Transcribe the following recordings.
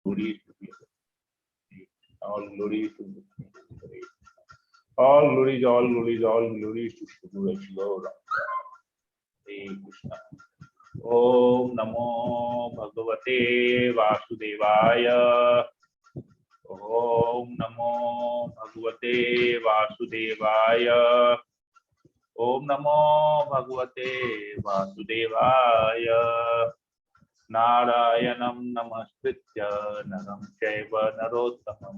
glory to be all glory to all glories, all glories, all glories to Shri Lord. Hare Krishna. Om Namo Bhagavate Vasudevaya. Om Namo Bhagavate Vasudevaya. Om Namo Bhagavate Vasudevaya. Narayanam Namaskritya Naram Chaiva Narottamam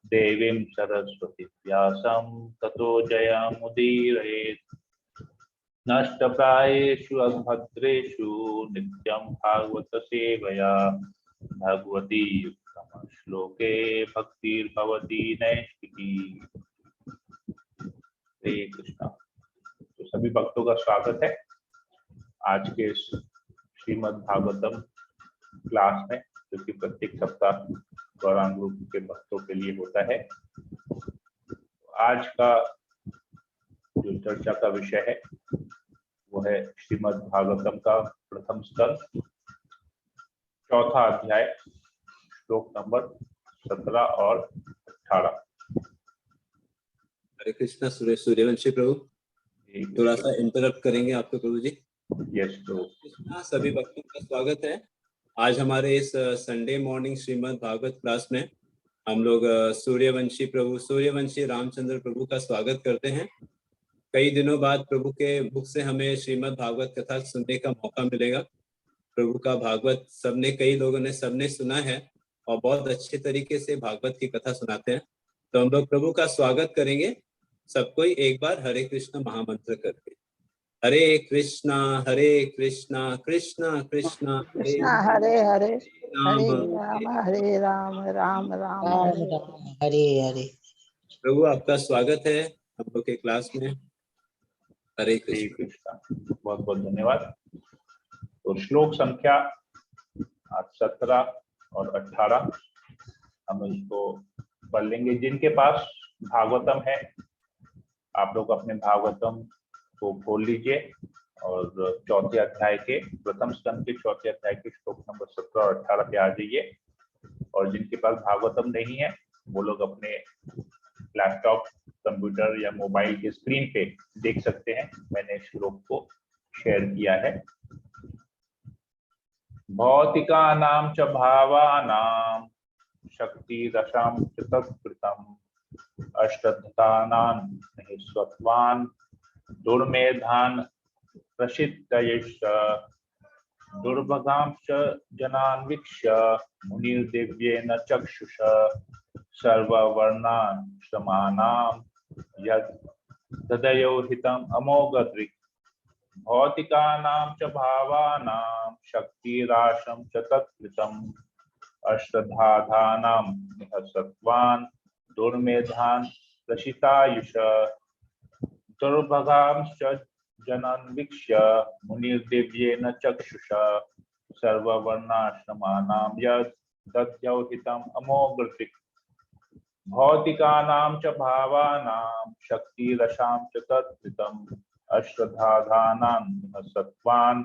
Devim Saraswati Vyasam Tato Jayamudire Nashtaprayeshu Abhadreshu Nityam Bhagavata Sevaya Bhagavati Yuktama Shloke Bhaktir Bhavati Naishti. हरे कृष्णा। तो सभी भक्तों का स्वागत है आज के Shrimad Bhagavatam class में, जो कि प्रत्येक सप्ताह गौरांग ग्रुप के भक्तों के लिए होता है। आज का जो चर्चा का विषय है वो है श्रीमद् भागवतम का प्रथम स्कंद, चौथा अध्याय, श्लोक नंबर 17 और 18। हरे कृष्णा। सूर्यवंशी प्रभु, थोड़ा सा इंटरप्ट करेंगे आपको प्रभु जी। यस प्रभु। सभी भक्तों का स्वागत है। आज हमारे इस Sunday morning Shrimad Bhagavat class में हम लोग सूर्यवंशी प्रभु, सूर्यवंशी रामचंद्र प्रभु का स्वागत करते हैं। कई दिनों बाद प्रभु के मुख से हमें श्रीमद् भागवत कथा सुनने का मौका मिलेगा। प्रभु का भागवत कई लोगों ने सबने सुना है और बहुत अच्छे तरीके से भागवत की कथा सुनाते हैं। तो हम लोग प्रभु का स्वागत करेंगे सबको एक बार हरे कृष्ण महामंत्र करके। हरे कृष्णा कृष्णा कृष्णा हरे हरे, राम हरे राम राम राम हरे हरे। प्रभु आपका स्वागत है हम लोग के क्लास में। हरे कृष्णा। बहुत बहुत धन्यवाद। तो श्लोक संख्या 17 और 18 हम इसको पढ़ लेंगे। जिनके पास भागवतम है आप लोग अपने भागवतम को खोल लीजिए और चौथे अध्याय के प्रथम स्कंद के चौथे अध्याय के श्लोक नंबर 17 और 18 पे आ जाइए। और जिनके पास भागवतम नहीं है वो लोग अपने लैपटॉप, कंप्यूटर या मोबाइल के स्क्रीन पे देख सकते हैं। मैंने श्लोक को शेयर किया है। भौतिकानां च भावानां शक्ति रसां च तत्कृतम् अष्टधानां निःस्वत्वान् दुर्मेधान् प्रसिद्धयश्च दुर्भगांश्च जनान् वीक्ष्य मुनिर्दिव्येन चक्षुषा सर्ववर्णान् श्रमाणां यद् तदयो हितम् अमोघदृक् भौतिकानां च भावानां शक्तिराशं च तत्कृतम् अष्टधाधानां निःस्वत्वान् दुर्मेधान् प्रसितायुष दुर्भगांश्च जनान् वीक्ष्य मुनिर्दिव्येन चक्षुषा सर्ववर्णाश्रमाणां यद् दद्यौ हितम् अमोघदृक् भौतिकानां च भावानां शक्तिरसां च तत्कृतम् अष्टधाधानां निःस्वत्वान्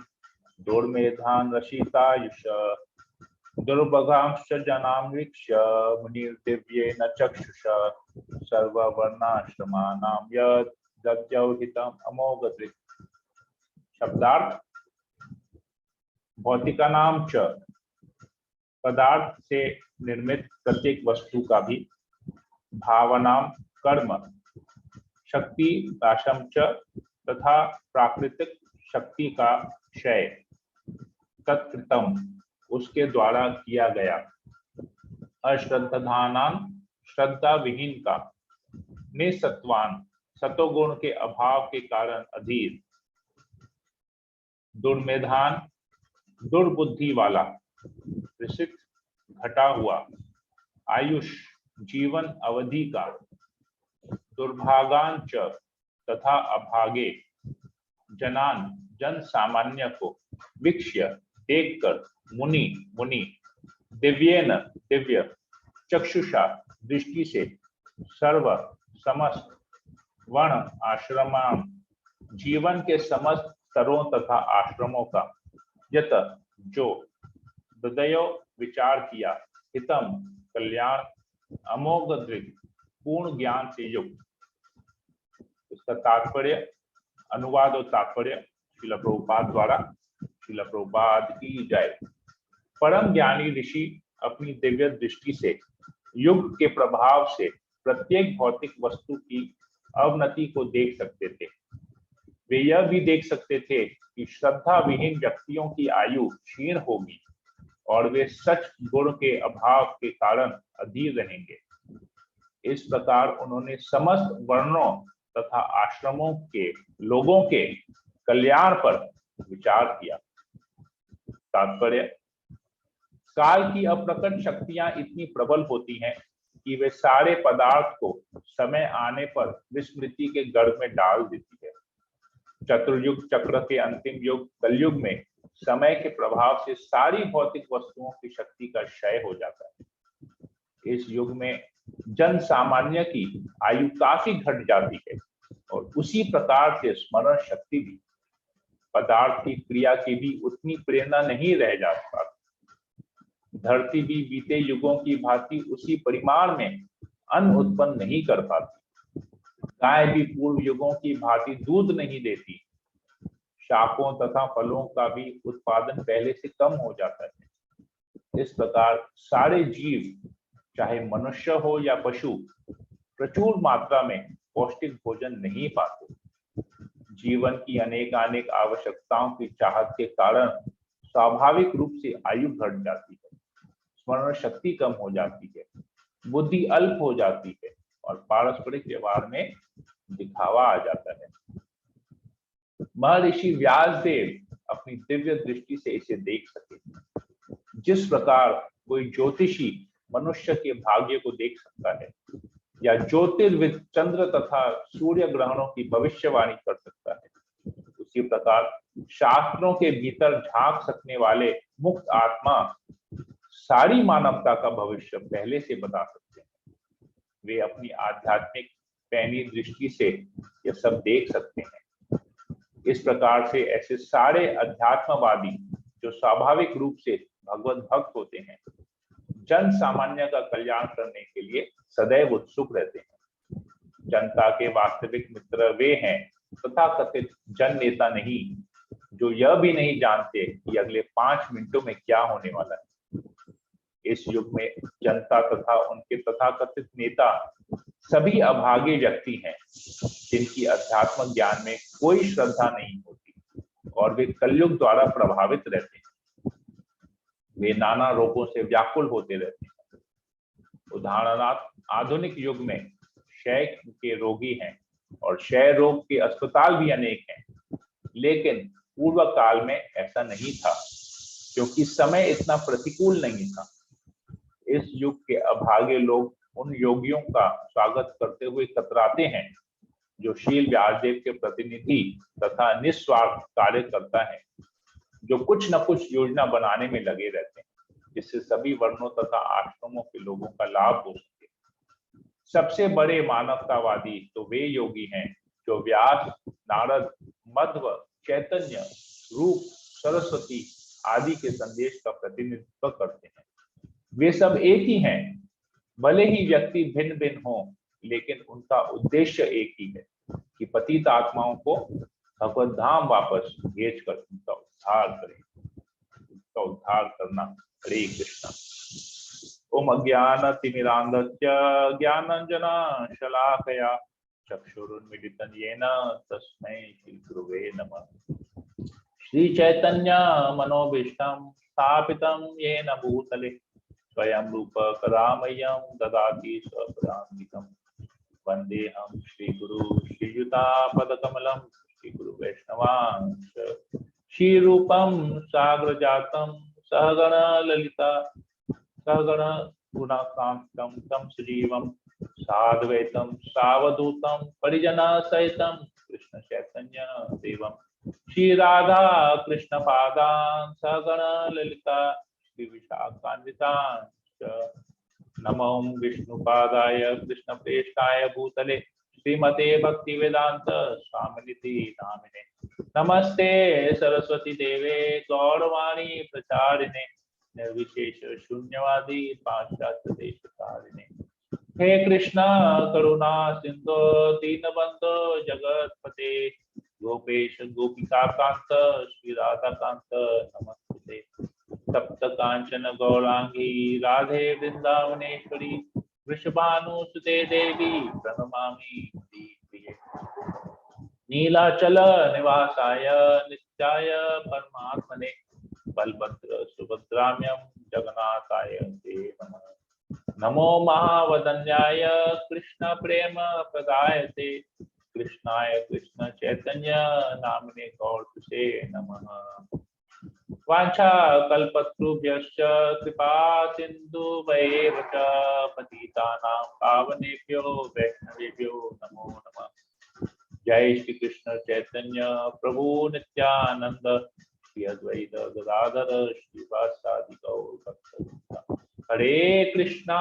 दुर्मेधान् रसितायुष दुर्भगांश्च जनान् वीक्ष्य मुनिर्दिव्येन चक्षुषा सर्ववर्णाश्रमाणां यद् दद्यौ हितम् अमोघदृक्। शब्दार्थ: भौतिकानां च, पदार्थ से निर्मित प्रत्येक वस्तु का भी, भावनां कर्म, शक्ति राशम च तथा प्राकृतिक शक्ति का क्षय, तत्कृतम उसके द्वारा किया गया, अश्रद्धानां श्रद्धा विहीन का, निसत्वान सतोगुण के अभाव के कारण अधीर, दुर्मेधान दुर्बुद्धि वाला, प्रसिद्ध घटा हुआ, आयुष जीवन अवधि का, दुर्भागांच तथा अभागे, जनान जन सामान्य को, वीक्ष्य देखकर, मुनि दिव्येन दिव्य, चक्षुषा दृष्टि से, सर्व समस्त, वर्ण आश्रमां जीवन के समस्त स्तरों तथा आश्रमों का, यत जो, हृदयो विचार किया, हितम कल्याण अमोघ दृढ़ पूर्ण ज्ञान से युक्त। इसका तात्पर्य, अनुवाद और तात्पर्य श्रील प्रभुपाद द्वारा। श्रील प्रभुपाद की जय। परम ज्ञानी ऋषि अपनी दिव्य दृष्टि से युग के प्रभाव से प्रत्येक भौतिक वस्तु की अवनति को देख सकते थे। वे यह भी देख सकते थे कि श्रद्धा विहीन व्यक्तियों की आयु क्षीण होगी और वे सच गुण के अभाव के कारण अधीर रहेंगे। इस प्रकार उन्होंने समस्त वर्णों तथा आश्रमों के लोगों के कल्याण पर विचार किया। तात्पर्य, काल की अप्रकट शक्तियां इतनी प्रबल होती हैं कि वे सारे पदार्थ को समय आने पर विस्मृति के गर्भ में डाल देती है। चतुर्युग चक्र के अंतिम युग कलयुग में समय के प्रभाव से सारी भौतिक वस्तुओं की शक्ति का क्षय हो जाता है। इस युग में जन सामान्य की आयु काफी घट जाती है और उसी प्रकार से स्मरण शक्ति भी, पदार्थ की क्रिया की भी उतनी प्रेरणा नहीं रह जाती। धरती भी बीते युगों की भांति उसी परिमाण में अन्न उत्पन्न नहीं कर पाती। गाय भी पूर्व युगों की भांति दूध नहीं देती। शाकों तथा फलों का भी उत्पादन पहले से कम हो जाता है। इस प्रकार सारे जीव, चाहे मनुष्य हो या पशु, प्रचुर मात्रा में पौष्टिक भोजन नहीं पाते। जीवन की अनेक आवश्यकताओं की चाहत के कारण स्वाभाविक रूप से आयु घट जाती है, स्मरण शक्ति कम हो जाती है, बुद्धि अल्प हो जाती है और पारस्परिक व्यवहार में दिखावा आ जाता है। महर्षि व्यासदेव अपनी दिव्य दृष्टि से इसे देख सके। जिस प्रकार कोई ज्योतिषी मनुष्य के भाग्य को देख सकता है या ज्योतिर्विद चंद्र तथा सूर्य ग्रहणों की भविष्यवाणी कर सकता है, उसी प्रकार शास्त्रों के भीतर झांक सकने वाले मुक्त आत्मा सारी मानवता का भविष्य पहले से बता सकते हैं। वे अपनी आध्यात्मिक पैनी दृष्टि से यह सब देख सकते हैं। इस प्रकार से ऐसे सारे अध्यात्मवादी जो स्वाभाविक रूप से भगवत भक्त होते हैं, जन सामान्य का कल्याण करने के लिए सदैव उत्सुक रहते हैं। जनता के वास्तविक मित्र वे हैं तथा कथित जन नेता नहीं, जो यह भी नहीं जानते कि अगले 5 मिनटों में क्या होने वाला है। इस युग में जनता तथा उनके तथाकथित नेता सभी अभागे व्यक्ति हैं, जिनकी अध्यात्म ज्ञान में कोई श्रद्धा नहीं होती और वे कलयुग द्वारा प्रभावित रहते हैं। वे नाना रोगों से व्याकुल होते रहते हैं। उदाहरणार्थ, आधुनिक युग में क्षय के रोगी हैं और क्षय रोग के अस्पताल भी अनेक हैं, लेकिन पूर्व काल में ऐसा नहीं था क्योंकि समय इतना प्रतिकूल नहीं था। इस युग के अभागे लोग उन योगियों का स्वागत करते हुए कतराते हैं जो शील व्यासदेव के प्रतिनिधि तथा निस्वार्थ कार्य करता है, जो कुछ न कुछ योजना बनाने में लगे रहते हैं जिससे सभी वर्णों तथा आश्रमों के लोगों का लाभ हो सके। सबसे बड़े मानवतावादी तो वे योगी हैं जो व्यास, नारद, मध्व, चैतन्य, रूप, सरस्वती आदि के संदेश का प्रतिनिधित्व करते हैं। वे सब एक ही हैं, भले ही व्यक्ति भिन्न भिन्न हों, लेकिन उनका उद्देश्य एक ही है कि पतित आत्माओं को भगवत धाम वापस भेजकर उनका उद्धार करें, उनका उद्धार करना। हरे कृष्णा। ओम अज्ञानतिमिरान्धस्य ज्ञानाञ्जना शलाकया चक्षुरुन्मीलितं येन तस्मै श्री गुरुवे नमः। श्री चैतन्य मनोभीष्टं स्थापितं येन भूतले स्वयं रूप कदा मह्यं ददाति स्वपदान्तिकम्। वन्देऽहं श्रीगुरु श्रीयुतापदकमलं श्रीगुरु वैष्णवांश्च श्रीरूपं साग्रजातं सहगण ललिता सहगण गुणाकान्तं तं सजीवं साद्वैतं सावधूतं परिजनसहितं कृष्ण चैतन्य देवं श्री राधा कृष्ण पादान् सहगण ललिता श्री विशाखान्वितांश्च। नमो विष्णुपादाय कृष्णप्रेष्ठाय भूतले श्रीमते भक्तिवेदांत स्वामिनिधि नामिने। नमस्ते सरस्वती देवे गौरवाणी प्रचारिणे निर्विशेष शून्यवादी पाश्चात्य देश कारिणे। हे कृष्ण करुणा सिंधु दीनबंधु जगतपते गोपेश गोपिका कांत श्री राधा कांत नमस्ते। तप्त कांचन गौरांगी राधे वृंदावनेश्वरी वृषभानुसुते देवी प्रणमामि प्रिये। नीलाचल निवासाय नित्याय परमात्मने बलभद्र सुभद्राम्यं जगन्नाथाय ते नमः। नमो महावदन्याय कृष्ण प्रेम प्रदायते कृष्णाय कृष्ण चैतन्य नामने गौरसे नमः। वांछा कल्पतरुभ्यश्च कृपा सिन्धुभैव च पतितानां पावनेभ्यो वैष्णवेभ्यो नमो नमः। जय श्री कृष्ण चैतन्य प्रभु नित्यानंद श्री अद्वैत गदाधर श्रीवासादि गौर भक्तवृंद। हरे कृष्णा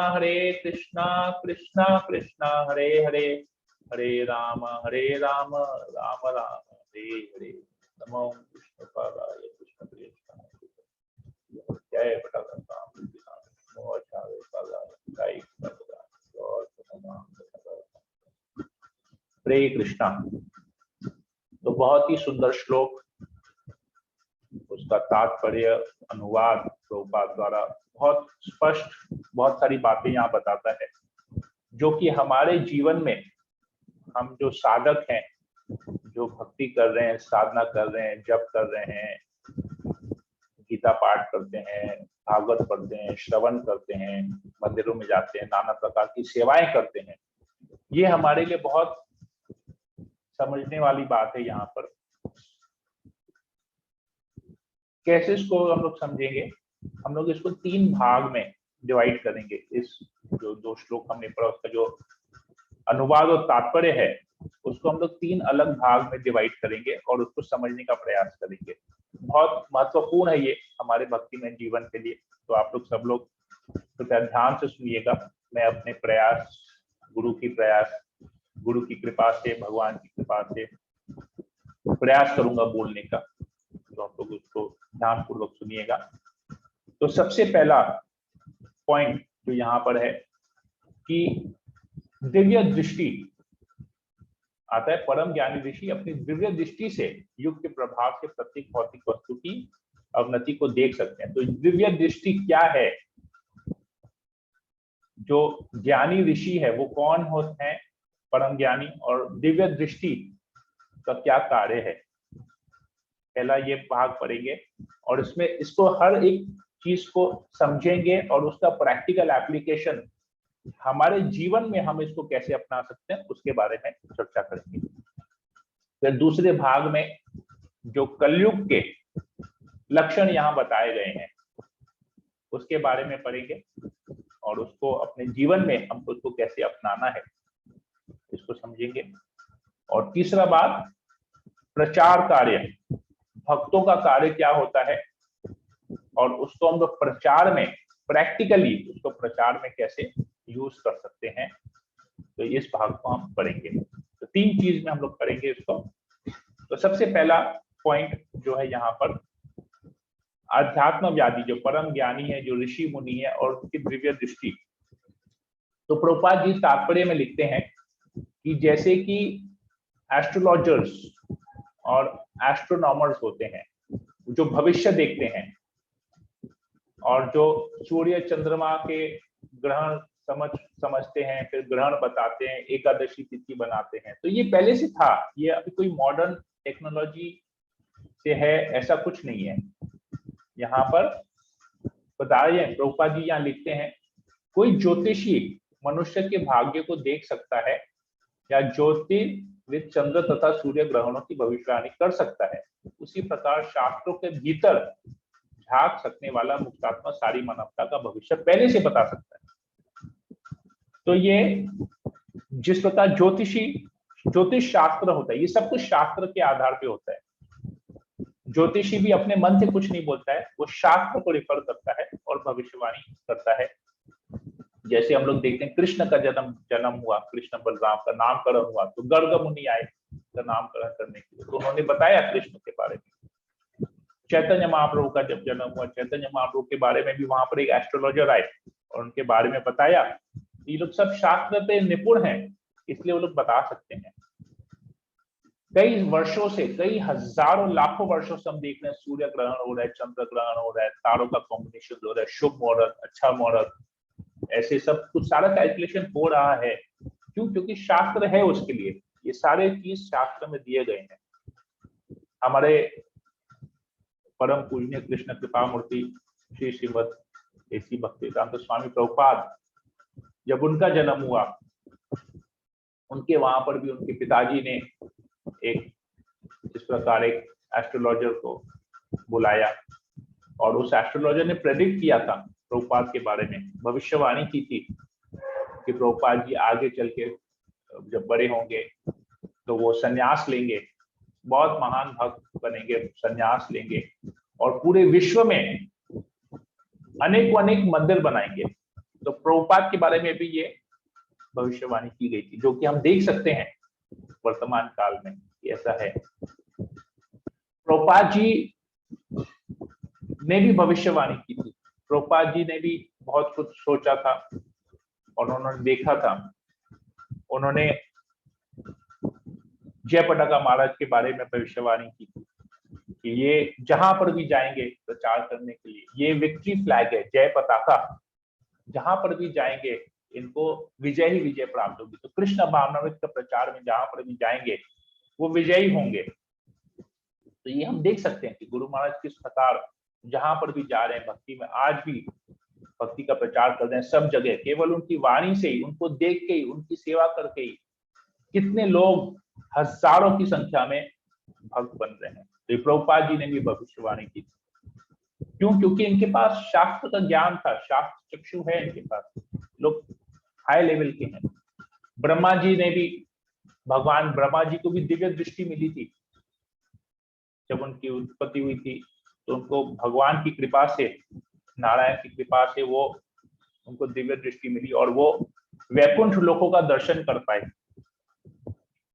कृष्णा कृष्णा हरे हरे हरे राम राम राम हरे हरे। नमो कृष्ण पादाय कृष्ण प्रेष्ठाय जय हरे कृष्णा। तो बहुत ही सुंदर श्लोक, उसका तात्पर्य अनुवाद प्रभुपाद द्वारा बहुत स्पष्ट बहुत सारी बातें यहाँ बताता है, जो कि हमारे जीवन में हम जो साधक हैं, जो भक्ति कर रहे हैं, साधना कर रहे हैं, जप कर रहे हैं, गीता पाठ करते हैं, भागवत पढ़ते हैं, श्रवण करते हैं, मंदिरों में जाते हैं, नाना प्रकार की सेवाएं करते हैं, ये हमारे लिए बहुत समझने वाली बात है। यहाँ पर कैसे इसको हम लोग समझेंगे, हम लोग इसको 3 भाग में डिवाइड करेंगे। इस जो 2 श्लोक हमने पढ़ा उसका जो अनुवाद और तात्पर्य है उसको हम लोग 3 अलग भाग में डिवाइड करेंगे और उसको समझने का प्रयास करेंगे। बहुत महत्वपूर्ण है ये हमारे भक्ति में जीवन के लिए। तो आप लोग सब लोग कृपया ध्यान से सुनिएगा। मैं अपने प्रयास, गुरु की कृपा से, भगवान की कृपा से प्रयास करूंगा बोलने का, तो आप लोग उसको ध्यानपूर्वक सुनिएगा। तो सबसे पहला पॉइंट जो यहाँ पर है कि दिव्य दृष्टि आता है। परम ज्ञानी ऋषि अपनी दिव्य दृष्टि से युग के प्रभाव से प्रत्येक भौतिक वस्तु की अवनति को देख सकते हैं। तो दिव्य दृष्टि क्या है? जो ज्ञानी ऋषि है वो कौन होते हैं? परम ज्ञानी। और दिव्य दृष्टि का क्या कार्य है, पहला ये भाग पढ़ेंगे और इसमें इसको हर एक चीज को समझेंगे और उसका प्रैक्टिकल एप्लीकेशन हमारे जीवन में हम इसको कैसे अपना सकते हैं उसके बारे में चर्चा करेंगे। फिर दूसरे भाग में जो कलयुग के लक्षण यहाँ बताए गए हैं उसके बारे में पढ़ेंगे और उसको अपने जीवन में हमको उसको कैसे अपनाना है इसको समझेंगे। और तीसरा बात, प्रचार कार्य, भक्तों का कार्य क्या होता है और उसको हम लोग प्रचार में प्रैक्टिकली उसको प्रचार में कैसे यूज कर सकते हैं, तो इस भाग को हम पढ़ेंगे। तो 3 चीज में हम लोग पढ़ेंगे इसको। तो सबसे पहला पॉइंट जो है यहाँ पर अध्यात्म व्याधि, जो परम ज्ञानी है, जो ऋषि मुनि है और उसकी दिव्य दृष्टि। तो प्रभुपाद जी तात्पर्य में लिखते हैं कि जैसे कि एस्ट्रोलॉजर्स और एस्ट्रोनॉमर्स होते हैं जो भविष्य देखते हैं और जो सूर्य चंद्रमा के ग्रहण समझते हैं, फिर ग्रहण बताते हैं, एकादशी तिथि बनाते हैं, तो ये पहले से था, ये अभी कोई मॉडर्न टेक्नोलॉजी से है ऐसा कुछ नहीं है। यहाँ पर बताइए प्रभुपाद जी यहाँ लिखते हैं, कोई ज्योतिषी मनुष्य के भाग्य को देख सकता है या ज्योतिर्विद चंद्र तथा सूर्य ग्रहणों की भविष्यवाणी कर सकता है, उसी प्रकार शास्त्रों के भीतर झांक सकने वाला मुक्तात्मा सारी मानवता का भविष्य पहले से बता सकता है। तो ये जिस प्रकार ज्योतिष शास्त्र होता है, ये सब कुछ शास्त्र के आधार पे होता है। ज्योतिषी भी अपने मन से कुछ नहीं बोलता है, वो शास्त्र को रिफर करता है और भविष्यवाणी करता है। जैसे हम लोग देखते हैं कृष्ण का जन्म हुआ, कृष्ण बलराम का नामकरण हुआ, तो गर्ग मुनि आए नामकरण करने के लिए, तो उन्होंने बताया कृष्ण के बारे में। चैतन्य महाप्रभु का जब जन्म हुआ, चैतन्य महाप्रभु के बारे में भी वहां पर एक एस्ट्रोलॉजर आए और उनके बारे में बताया। ये लोग सब शास्त्र पे निपुण हैं, इसलिए वो लोग बता सकते हैं। कई वर्षों से, कई हजारों लाखों वर्षों से हम देख रहे हैं सूर्य ग्रहण हो रहा है, चंद्र ग्रहण हो रहा है, तारों का कॉम्बिनेशन हो रहा है, शुभ मुहूर्त, अच्छा मुहूर्त, ऐसे सब कुछ सारा कैलकुलेशन हो रहा है। क्यों? क्योंकि शास्त्र है उसके लिए, ये सारे चीज शास्त्र में दिए गए हैं। हमारे परम पूजनीय कृष्ण कृपा मूर्ति श्री श्रीमद एसी भक्तिवेदांत स्वामी प्रभुपाद, जब उनका जन्म हुआ, उनके वहां पर भी उनके पिताजी ने एक इस प्रकार एक एस्ट्रोलॉजर को बुलाया और उस एस्ट्रोलॉजर ने प्रेडिक्ट किया था प्रभुपाद के बारे में, भविष्यवाणी की थी कि प्रभुपाद जी आगे चल के जब बड़े होंगे तो वो संन्यास लेंगे, बहुत महान भक्त बनेंगे, संन्यास लेंगे और पूरे विश्व में अनेक मंदिर बनाएंगे। तो प्रभुपाद के बारे में भी ये भविष्यवाणी की गई थी, जो कि हम देख सकते हैं वर्तमान काल में ऐसा है। प्रभुपाद जी ने भी भविष्यवाणी की थी, प्रभुपाद जी ने भी बहुत कुछ सोचा था और उन्होंने देखा था। उन्होंने जयपताका महाराज के बारे में भविष्यवाणी की थी कि ये जहां पर भी जाएंगे प्रचार करने के लिए, ये विक्ट्री फ्लैग है, जय पताका, जहां पर भी जाएंगे इनको विजय ही विजय प्राप्त होगी। तो कृष्ण भावनामृत का प्रचार में जहां पर भी जाएंगे वो विजयी होंगे। तो ये हम देख सकते हैं कि गुरु महाराज किस प्रकार जहां पर भी जा रहे हैं भक्ति में, आज भी भक्ति का प्रचार कर रहे हैं सब जगह, केवल उनकी वाणी से ही, उनको देख के ही, उनकी सेवा करके ही कितने लोग हजारों की संख्या में भक्त बन रहे हैं। तो प्रभुपाद जी ने भी भविष्यवाणी की थी। क्यों? क्योंकि इनके पास शास्त्र का ज्ञान था, शास्त्र चक्षु है इनके पास, लोग हाई लेवल के हैं। ब्रह्मा जी ने भी, भगवान ब्रह्मा जी को भी दिव्य दृष्टि मिली थी। जब उनकी उत्पत्ति हुई थी तो उनको भगवान की कृपा से, नारायण की कृपा से वो उनको दिव्य दृष्टि मिली और वो वैकुंठ लोकों का दर्शन कर पाए।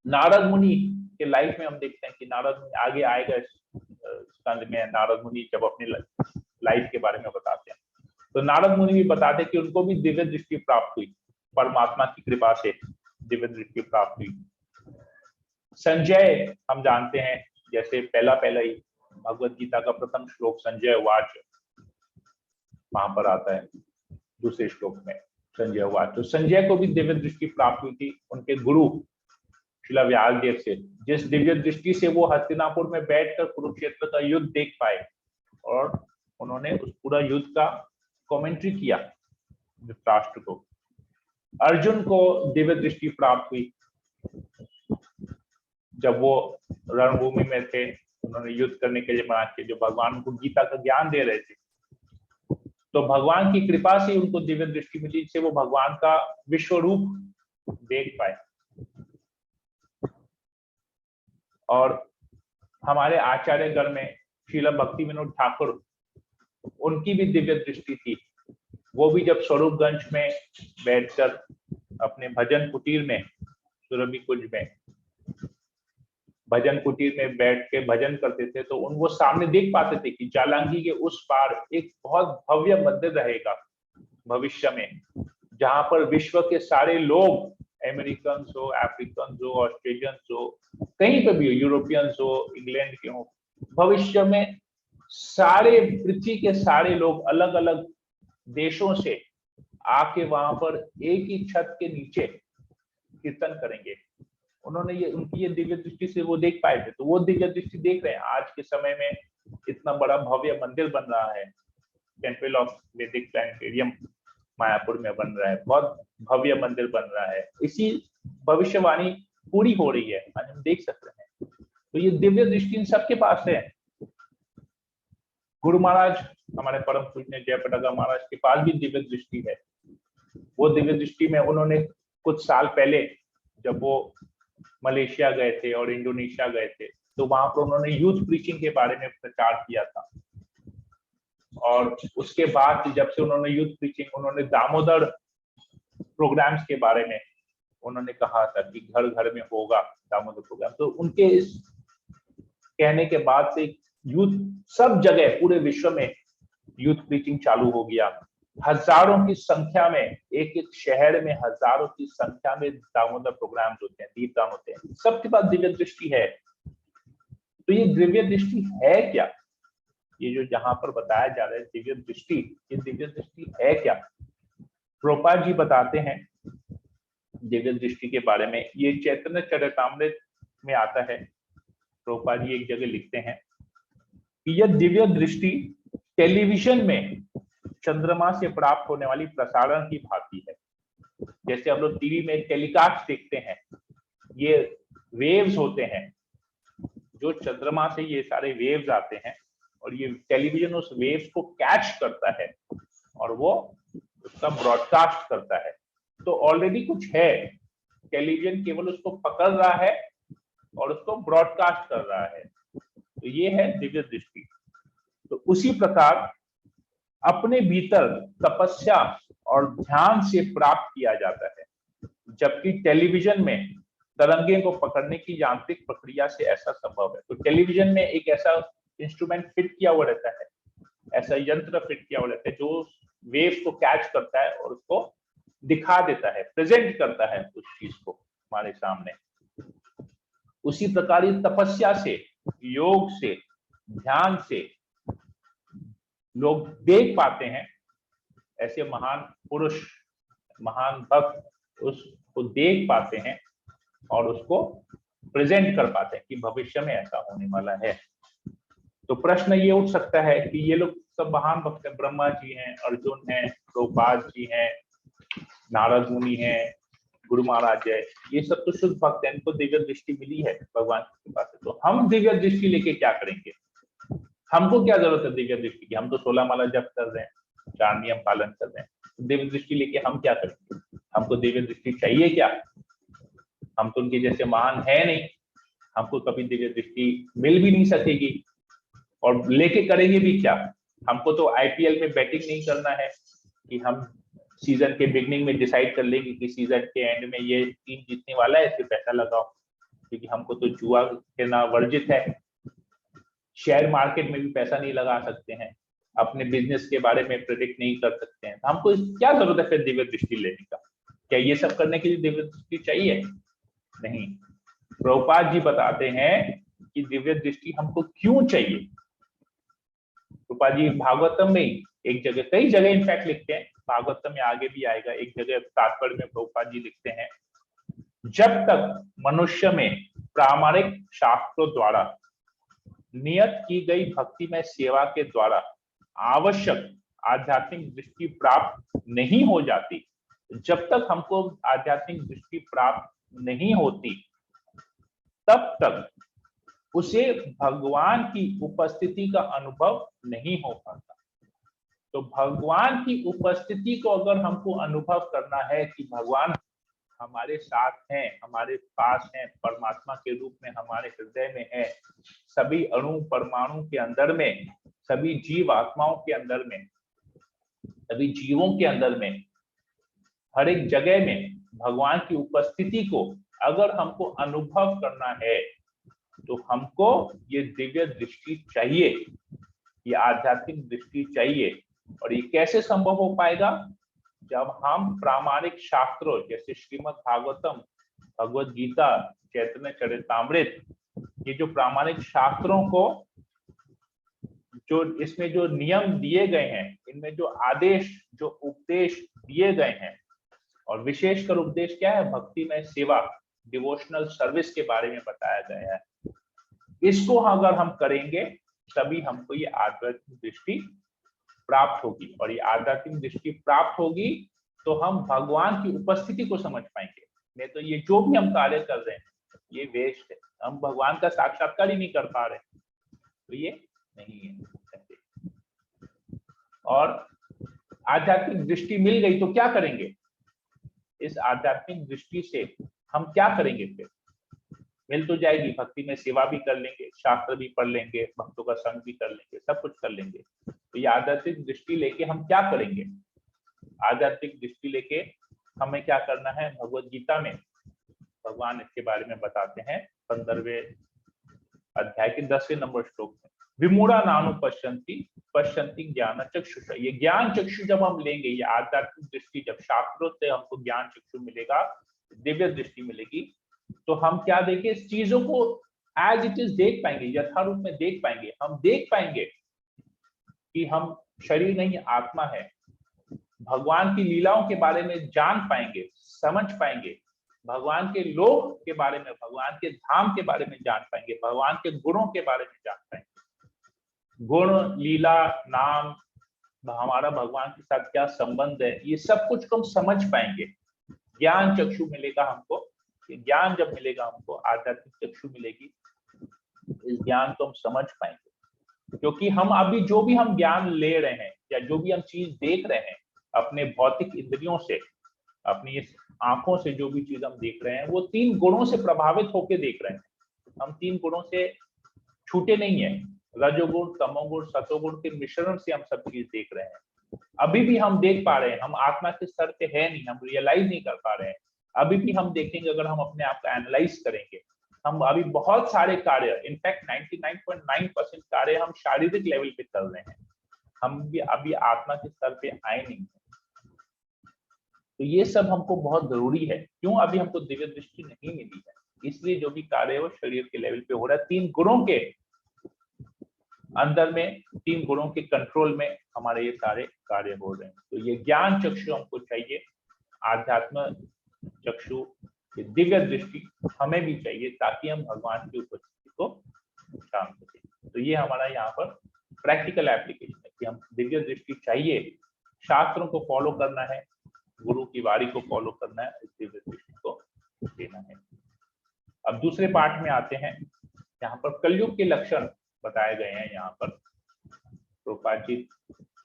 नारद मुनि के लाइफ में हम देखते हैं कि नारद मुनि आगे आएगा इस स्कंद में, नारद मुनि जब अपनी लाइफ के बारे में बताते हैं तो नारद मुनि भी बताते कि उनको भी दिव्य दृष्टि प्राप्त हुई, परमात्मा की कृपा से दिव्य दृष्टि प्राप्त हुई। संजय हम जानते हैं, जैसे पहला ही भगवत गीता का प्रथम श्लोक संजय वाच वहां पर आता है, दूसरे श्लोक में संजय वाच। तो संजय को भी दिव्य दृष्टि प्राप्त हुई थी उनके गुरु श्रील व्यासदेव से, जिस दिव्य दृष्टि से वो हस्तिनापुर में बैठकर कुरुक्षेत्र का युद्ध देख पाए और उन्होंने उस पूरा युद्ध का कमेंट्री किया धृतराष्ट्र को। अर्जुन को दिव्य दृष्टि प्राप्त हुई जब वो रणभूमि में थे, उन्होंने युद्ध करने के लिए मना किया, जो भगवान उनको गीता का ज्ञान दे रहे थे। तो भगवान की कृपा से उनको दिव्य दृष्टि मिली, जिससे वो भगवान का विश्व रूप देख पाए। और हमारे आचार्य गण में श्रील भक्ति विनोद ठाकुर, उनकी भी दिव्य दृष्टि थी। वो भी जब स्वरूपगंज में बैठकर अपने भजन कुटीर में, सुरभि कुंज में भजन कुटीर में बैठ के भजन करते थे, तो वो सामने देख पाते थे कि जालांगी के उस पार एक बहुत भव्य मंदिर रहेगा भविष्य में, जहां पर विश्व के सारे लोग, अमेरिकन हो, अफ्रीकन हो, ऑस्ट्रेलियन हो, कहीं पे भी हो, यूरोपियंस हो, इंग्लैंड के हो, भविष्य में सारे पृथ्वी के सारे लोग अलग अलग देशों से आके वहां पर एक ही छत के नीचे कीर्तन करेंगे। उन्होंने ये, उनकी ये दिव्य दृष्टि से वो देख पाए थे, तो वो दिव्य दृष्टि देख रहे हैं। आज के समय में इतना बड़ा भव्य मंदिर बन रहा है, टेम्पल ऑफ वैदिक प्लैनेटेरियम मायापुर में बन रहा है, बहुत भव्य मंदिर बन रहा है। इसी भविष्यवाणी पूरी हो रही है, आज हम देख सकते हैं। तो ये दिव्य दृष्टि इन सबके पास है। गुरु महाराज, हमारे परम पूजनीय जयपताका महाराज के पास भी दिव्य दृष्टि है। वो दिव्य दृष्टि में उन्होंने कुछ साल पहले जब वो मलेशिया गए थे और इंडोनेशिया गए थे, तो वहां पर उन्होंने यूथ प्रीचिंग के बारे में प्रचार किया था। और उसके बाद जब से उन्होंने यूथ प्रीचिंग, उन्होंने दामोदर प्रोग्राम्स के बारे में उन्होंने कहा था कि घर घर में होगा दामोदर प्रोग्राम। तो उनके इस कहने के बाद से यूथ सब जगह पूरे विश्व में यूथ प्रीचिंग चालू हो गया। हजारों की संख्या में, एक एक शहर में हजारों की संख्या में दामोदर प्रोग्राम होते हैं, दीपदान होते हैं। सबके पास दिव्य दृष्टि है। तो ये दिव्य दृष्टि है क्या? ये जो जहां पर बताया जा रहा है दिव्य दृष्टि, ये दिव्य दृष्टि है क्या? प्रभुपाद जी बताते हैं दिव्य दृष्टि के बारे में। ये चैतन्य चरितामृत में आता है। प्रभुपाद जी एक जगह लिखते हैं कि यह दिव्य दृष्टि टेलीविजन में चंद्रमा से प्राप्त होने वाली प्रसारण की भांति है। जैसे हम लोग टीवी में टेलीकास्ट देखते हैं, ये वेव्स होते हैं, जो चंद्रमा से ये सारे वेव्स आते हैं और ये टेलीविजन उस वेव्स को कैच करता है और वो उसका ब्रॉडकास्ट करता है। तो ऑलरेडी कुछ है, टेलीविजन केवल उसको पकड़ रहा है और उसको ब्रॉडकास्ट कर रहा है। तो ये है दिव्य दृष्टि। तो उसी प्रकार अपने भीतर तपस्या और ध्यान से प्राप्त किया जाता है, जबकि टेलीविजन में तरंगे को पकड़ने की यांत्रिक प्रक्रिया से ऐसा संभव है। तो टेलीविजन में एक ऐसा इंस्ट्रूमेंट फिट किया हुआ रहता है, ऐसा यंत्र फिट किया हुआ रहता है जो वेव्स को कैच करता है और उसको दिखा देता है, प्रेजेंट करता है उस चीज को हमारे सामने। उसी प्रकार तपस्या से, योग से, ध्यान से लोग देख पाते हैं, ऐसे महान पुरुष, महान भक्त उसको देख पाते हैं और उसको प्रेजेंट कर पाते हैं कि भविष्य में ऐसा होने वाला है। तो प्रश्न ये उठ सकता है कि ये लोग सब महान भक्त हैं, ब्रह्मा जी हैं, अर्जुन हैं, प्रभुपाद जी हैं, नारद मुनि हैं, गुरु महाराज है, ये सब तो शुद्ध भक्त हैं, इनको दिव्य दृष्टि मिली है भगवान के पास। तो हम दिव्य दृष्टि लेके क्या करेंगे? हमको क्या जरूरत है दिव्य दृष्टि की? हम तो 16 माला जप कर रहे हैं, 4 नियम पालन कर रहे हैं। दिव्य दृष्टि लेके हम क्या करेंगे? हमको दिव्य दृष्टि चाहिए क्या? हम तो उनके जैसे महान है नहीं, हमको कभी दिव्य दृष्टि मिल भी नहीं सकेगी और लेके करेंगे भी क्या? हमको तो आईपीएल में बैटिंग नहीं करना है कि हम सीजन के बिगनिंग में डिसाइड कर लेंगे कि सीजन के एंड में ये टीम जीतने वाला है, इसमें पैसा लगाओ, क्योंकि हमको तो जुआ खेलना वर्जित है। शेयर मार्केट में भी पैसा नहीं लगा सकते हैं, अपने बिजनेस के बारे में प्रेडिक्ट नहीं कर सकते हैं। हमको क्या जरूरत है फिर दिव्य दृष्टि लेने का? क्या ये सब करने के लिए दिव्य दृष्टि चाहिए? नहीं। प्रभुपाद जी बताते हैं कि दिव्य दृष्टि हमको क्यों चाहिए। प्रभुपाद जी भागवतम में एक जगह, कई जगह इनफैक्ट लिखते हैं, भागवतम में आगे भी आएगा, एक जगह तात्पर्य में प्रभुपाद जी लिखते हैं, जब तक मनुष्य में प्रामाणिक शास्त्रों द्वारा नियत की गई भक्ति में सेवा के द्वारा आवश्यक आध्यात्मिक दृष्टि प्राप्त नहीं हो जाती, जब तक हमको आध्यात्मिक दृष्टि प्राप्त नहीं होती, तब तक उसे भगवान की उपस्थिति का अनुभव नहीं हो पाता। तो भगवान की उपस्थिति को अगर हमको अनुभव करना है कि भगवान हमारे साथ हैं, हमारे पास हैं, परमात्मा के रूप में हमारे हृदय में है, सभी अणु परमाणु के अंदर में, सभी जीव आत्माओं के अंदर में, सभी जीवों के अंदर में, हर एक जगह में भगवान की उपस्थिति को अगर हमको अनुभव करना है तो हमको ये दिव्य दृष्टि चाहिए, ये आध्यात्मिक दृष्टि चाहिए। और ये कैसे संभव हो पाएगा? जब हम प्रामाणिक शास्त्रों जैसे श्रीमद् भागवतम, भगवद गीता, चैतन्य चरितामृत, ये जो प्रामाणिक शास्त्रों को, जो इसमें जो नियम दिए गए हैं, इनमें जो आदेश, जो उपदेश दिए गए हैं, और विशेषकर उपदेश क्या है? भक्ति में सेवा, डिवोशनल सर्विस के बारे में बताया गया है। इसको अगर हम करेंगे तभी हमको ये आध्यात्मिक दृष्टि प्राप्त होगी, और ये आध्यात्मिक दृष्टि प्राप्त होगी तो हम भगवान की उपस्थिति को समझ पाएंगे। नहीं तो ये जो भी हम कार्य कर रहे हैं ये वेस्ट है, हम भगवान का साक्षात्कार ही नहीं कर पा रहे, तो ये नहीं है। और आध्यात्मिक दृष्टि मिल गई तो क्या करेंगे? इस आध्यात्मिक दृष्टि से हम क्या करेंगे? फिर मिल तो जाएगी, भक्ति में सेवा भी कर लेंगे, शास्त्र भी पढ़ लेंगे, भक्तों का संग भी कर लेंगे, सब कुछ कर लेंगे। तो ये आध्यात्मिक दृष्टि लेके हम क्या करेंगे? आध्यात्मिक दृष्टि लेके हमें क्या करना है? भगवद गीता में भगवान इसके बारे में बताते हैं 15वें अध्याय के 10वें नंबर श्लोक में। विमूढ़ा नानु पश्यन्ति पश्यन्ति ज्ञान चक्षुष। ये ज्ञान चक्षु जब हम लेंगे, ये आध्यात्मिक दृष्टि, जब शास्त्रों से हमको ज्ञान चक्षु मिलेगा, दिव्य दृष्टि मिलेगी, तो हम क्या देखें, इस चीजों को एज इट इज देख पाएंगे, यथारूप में देख पाएंगे। हम देख पाएंगे कि हम शरीर नहीं आत्मा है। भगवान की लीलाओं के बारे में जान पाएंगे, समझ पाएंगे, भगवान के लोक के बारे में, भगवान के धाम के बारे में जान पाएंगे, भगवान के गुणों के बारे में जान पाएंगे। गुण, लीला, नाम, हमारा भगवान के साथ क्या संबंध है, ये सब कुछ हम समझ पाएंगे। ज्ञान चक्षु मिलेगा हमको। ज्ञान जब मिलेगा हमको, आध्यात्मिक चक्षु मिलेगी, इस ज्ञान को हम समझ पाएंगे। क्योंकि हम अभी जो भी हम ज्ञान ले रहे हैं या जो भी हम चीज देख रहे हैं अपने भौतिक इंद्रियों से, अपनी इस आंखों से जो भी चीज हम देख रहे हैं, वो 3 गुणों से प्रभावित होकर देख रहे हैं। हम 3 गुणों से छूटे नहीं है। रजोगुण, तमोगुण, सतोगुण के मिश्रण से हम सब चीज देख रहे हैं। अभी भी हम देख पा रहे हैं, हम आत्मा के स्तर पे है नहीं, हम रियलाइज नहीं कर पा रहे हैं। अभी भी हम देखेंगे, अगर हम अपने आप को एनालाइज करेंगे, हम अभी बहुत सारे कार्य, इनफैक्ट 99.9% कार्य हम शारीरिक लेवल पे कर रहे हैं। हम भी अभी आत्मा के स्तर पे आए नहीं है। तो ये सब हमको बहुत जरूरी है। क्यों? अभी हमको दिव्य दृष्टि नहीं मिली है, इसलिए जो भी कार्य है वो शरीर के लेवल पे हो रहा है। 3 गुणों के अंदर में, 3 गुणों के कंट्रोल में हमारे ये सारे कार्य हो रहे हैं। तो ये ज्ञान चक्षु हमको चाहिए, आध्यात्म चक्षु, दिव्य दृष्टि हमें भी चाहिए, ताकि हम भगवान की उपस्थिति को जान सकें। तो ये हमारा यहाँ पर प्रैक्टिकल एप्लीकेशन है कि हम दिव्य दृष्टि चाहिए, शास्त्रों को फॉलो करना है, गुरु की वाणी को फॉलो करना है, इस दिव्य दृष्टि को देना है। अब दूसरे पार्ट में आते हैं। यहाँ पर कलयुग के लक्षण बताए गए हैं। यहाँ पर प्रभुपाद जी,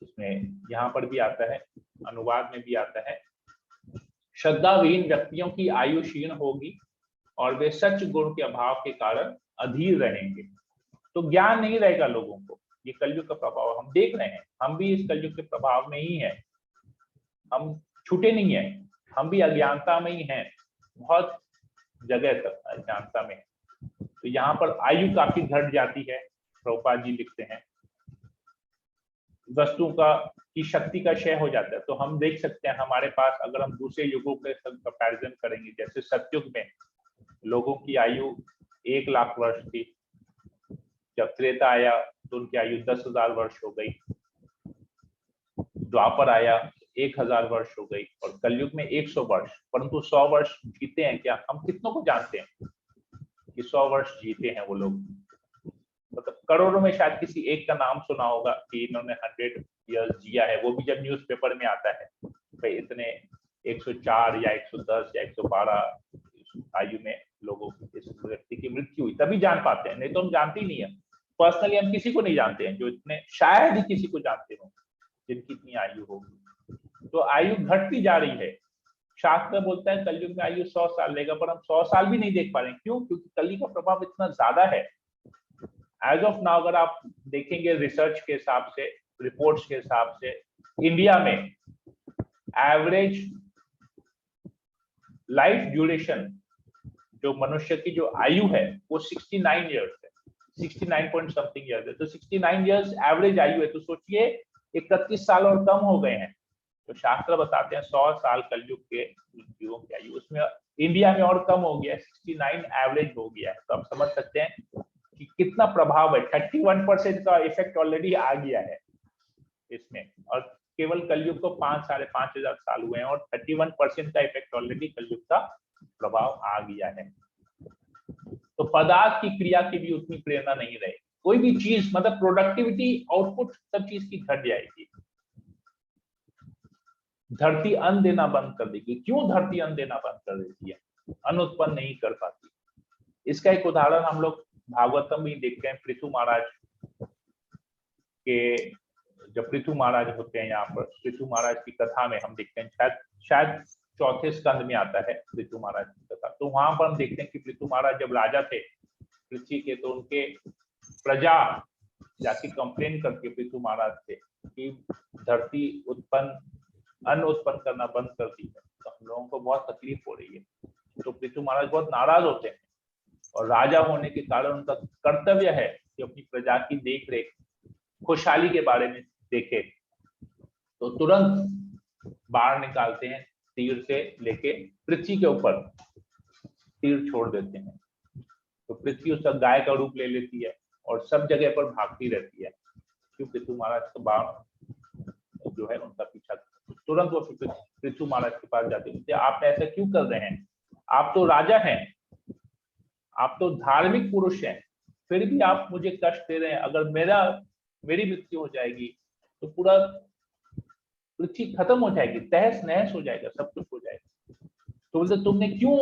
इसमें यहाँ पर भी आता है, अनुवाद में भी आता है, श्रद्धाविहीन व्यक्तियों की आयु क्षीण होगी और वे सच गुण के अभाव के कारण अधीर रहेंगे। तो ज्ञान नहीं रहेगा लोगों को। ये कलयुग का प्रभाव हम देख रहे हैं, हम भी इस कलयुग के प्रभाव में ही है, हम छूटे नहीं है, हम भी अज्ञानता में ही हैं, बहुत जगह तक अज्ञानता में। तो यहाँ पर आयु काफी घट जाती है। प्रभुपाद जी लिखते हैं, वस्तु की शक्ति का क्षय हो जाता है। तो हम देख सकते हैं हमारे पास, अगर हम दूसरे युगों के कंपैरिजन करेंगे, जैसे सतयुग में लोगों की आयु 1 लाख वर्ष थी, जब त्रेता आया तो उनकी आयु 10,000 वर्ष हो गई, द्वापर आया 1000 वर्ष हो गई, और कलयुग में 100 वर्ष। परंतु 100 वर्ष जीते हैं क्या? हम कितनों को जानते हैं कि 100 वर्ष जीते हैं वो लोग? मतलब करोड़ों में शायद किसी एक का नाम सुना होगा कि इन्होंने 100 इयर्स जिया है, वो भी जब न्यूज़पेपर में आता है भाई इतने 104 या 110 या 112 आयु में लोगों इस व्यक्ति की मृत्यु हुई, तभी जान पाते हैं, नहीं तो हम जानते ही नहीं है। पर्सनली हम किसी को नहीं जानते हैं जो इतने, शायद ही किसी को जानते हो जिनकी इतनी आयु होगी। तो आयु घटती जा रही है। शास्त्र बोलता है कलयुग में आयु 100 साल लेगा, पर हम 100 साल भी नहीं देख पा रहे हैं। क्यों? क्योंकि कली का प्रभाव इतना ज्यादा है। एज ऑफ नाउ अगर आप देखेंगे रिसर्च के हिसाब से, रिपोर्ट्स के हिसाब से, इंडिया में एवरेज लाइफ ड्यूरेशन जो मनुष्य की जो आयु है वो 69 ईयर्स है, 69 पॉइंट समथिंग ईयर्स है। तो 69 ईयर्स एवरेज आयु है। तो सोचिए 31 साल और कम हो गए हैं। तो शास्त्र बताते हैं 100 साल कलयुग के युगों की आयु, उसमें इंडिया में और कम हो गया है, 69 एवरेज हो गया है। तो आप समझ सकते हैं कि कितना प्रभाव है। 31% का इफेक्ट ऑलरेडी आ गया है इसमें, और केवल कलयुग को 5,500 साल हुए हैं, और 31% का इफेक्ट ऑलरेडी कलयुग का प्रभाव आ गया है। तो पदार्थ की क्रिया की भी उतनी प्रेरणा नहीं रहेगी। कोई भी चीज, मतलब प्रोडक्टिविटी, आउटपुट, सब चीज की घट जाएगी। धरती अन्न देना बंद कर देगी। क्यों धरती अन्न देना बंद कर देती है? अन्न उत्पन्न नहीं कर पाती। इसका एक उदाहरण हम लोग भागवतम में देखते हैं। पृथु महाराज के, जब पृथु महाराज होते हैं यहाँ पर, पृथु महाराज की कथा में हम देखते हैं, शायद 4थे स्कंद में आता है पृथु महाराज की कथा। तो वहां पर हम देखते हैं कि पृथु महाराज जब राजा थे पृथ्वी के, तो उनके प्रजा जाके कंप्लेन करके पृथु महाराज थे कि धरती अन्न उत्पन्न करना बंद कर दी है, तो हम लोगों को बहुत तकलीफ हो रही है। तो पृथु महाराज बहुत नाराज होते हैं और राजा होने के कारण उनका कर्तव्य है कि अपनी प्रजा की देख रेख, खुशहाली के बारे में देखे, तो तुरंत बाण निकालते हैं, तीर से लेके पृथ्वी के ऊपर तीर छोड़ देते हैं। तो पृथ्वी उसका गाय का रूप ले लेती है और सब जगह पर भागती रहती है, क्योंकि पृथ्वी महाराज का बाण जो है उनका पीछा, तुरंत वो पृथ्वी महाराज के पास जाते हैं, आप ऐसा क्यों कर रहे हैं? आप तो राजा हैं, आप तो धार्मिक पुरुष हैं, फिर भी आप मुझे कष्ट दे रहे हैं। अगर मेरी मृत्यु हो जाएगी तो पूरा पृथ्वी खत्म हो जाएगी, तहस नहस हो जाएगा, सब कुछ हो जाएगा। तो बोलते तुमने क्यों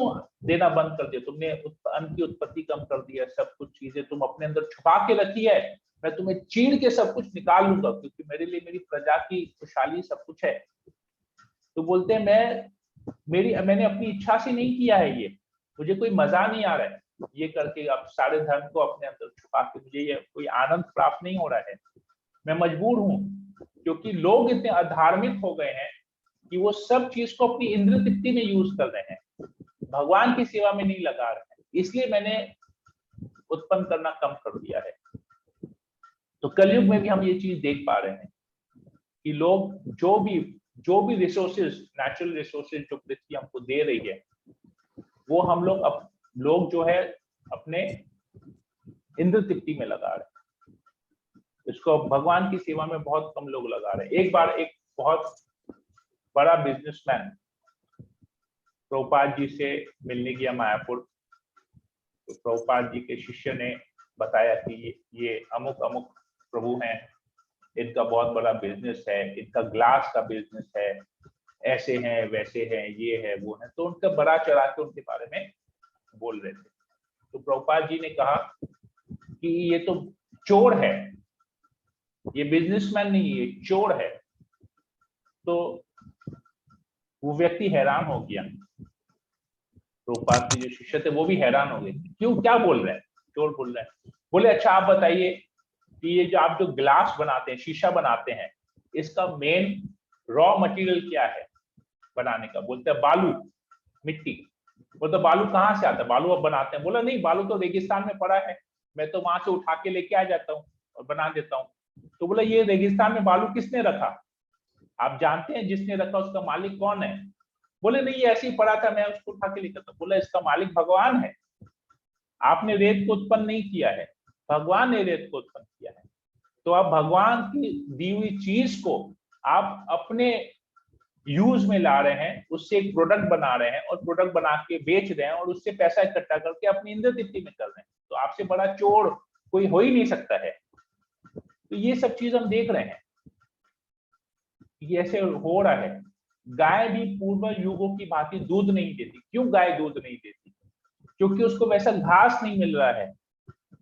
देना बंद कर दिया, तुमने अन्न की उत्पत्ति कम कर दिया, सब कुछ चीजें तुम अपने अंदर छुपा के रखी है, मैं तुम्हें चीर के सब कुछ निकाल लूंगा, क्योंकि मेरे लिए मेरी प्रजा की खुशहाली सब कुछ है। तो बोलते हैं मैंने अपनी इच्छा से नहीं किया है, ये मुझे कोई मजा नहीं आ रहा है ये करके, अब सारे धर्म को अपने अंदर छुपा के मुझे ये कोई आनंद प्राप्त नहीं हो रहा है, मैं मजबूर हूं, क्योंकि लोग इतने अधार्मिक हो गए हैं कि वो सब चीज को अपनी इंद्र तृप्ति में यूज कर रहे हैं, भगवान की सेवा में नहीं लगा रहे हैं, इसलिए मैंने उत्पन्न करना कम कर दिया है। तो कलयुग में भी हम ये चीज देख पा रहे हैं कि लोग जो भी रिसोर्सेज, नेचुरल रिसोर्सेज जो पृथ्वी हमको दे रही है, वो हम लोग जो है अपने इंद्र तृप्ति में लगा रहे हैं, इसको भगवान की सेवा में बहुत कम लोग लगा रहे हैं। एक बार एक बहुत बड़ा बिजनेसमैन प्रभुपाद जी से मिलने गया मायापुर, तो प्रभुपाद जी के शिष्य ने बताया कि ये अमुक अमुक प्रभु हैं, इनका बहुत बड़ा बिजनेस है, इनका ग्लास का बिजनेस है, ऐसे हैं वैसे हैं, ये है वो है, तो उनका बड़ा चढ़ा के उनके बारे में बोल रहे थे। तो प्रभुपाद जी ने कहा कि ये तो चोर है, ये बिजनेसमैन नहीं, ये चोर है। तो वो व्यक्ति हैरान हो गया, प्रभुपाद के जो शिष्य थे वो भी हैरान हो गए, क्यों, क्या बोल रहे हैं, चोर बोल रहे हैं। बोले अच्छा आप बताइए कि ये जो आप जो ग्लास बनाते हैं, शीशा बनाते हैं, इसका मेन रॉ मटेरियल क्या है बनाने का? बोलते हैं बालू, मिट्टी। बोलते बालू कहाँ से आता है, बालू अब बनाते हैं? बोला नहीं, बालू तो रेगिस्तान में पड़ा है, मैं तो वहां से उठा के लेके आ जाता हूँ और बना देता हूँ। तो बोला ये रेगिस्तान में बालू किसने रखा, आप जानते हैं जिसने रखा उसका मालिक कौन है? बोले नहीं ये ऐसे ही पड़ा था, मैं उसको उठा के लेकर था। बोला इसका मालिक भगवान है, आपने रेत को उत्पन्न नहीं किया है, भगवान ने रेत को उत्पन्न किया है। तो आप भगवान की दी हुई चीज को आप अपने यूज में ला रहे हैं, उससे एक प्रोडक्ट बना रहे हैं और प्रोडक्ट बना के बेच रहे हैं और उससे पैसा इकट्ठा करके अपनी इंद्र तृप्ति में कर रहे हैं। तो आपसे बड़ा चोर कोई हो ही नहीं सकता है। तो ये सब चीज हम देख रहे हैं, ये ऐसे हो रहा है। गाय भी पूर्व युगों की भांति दूध नहीं देती। क्यों गाय दूध नहीं देती? क्योंकि उसको वैसा घास नहीं मिल रहा है,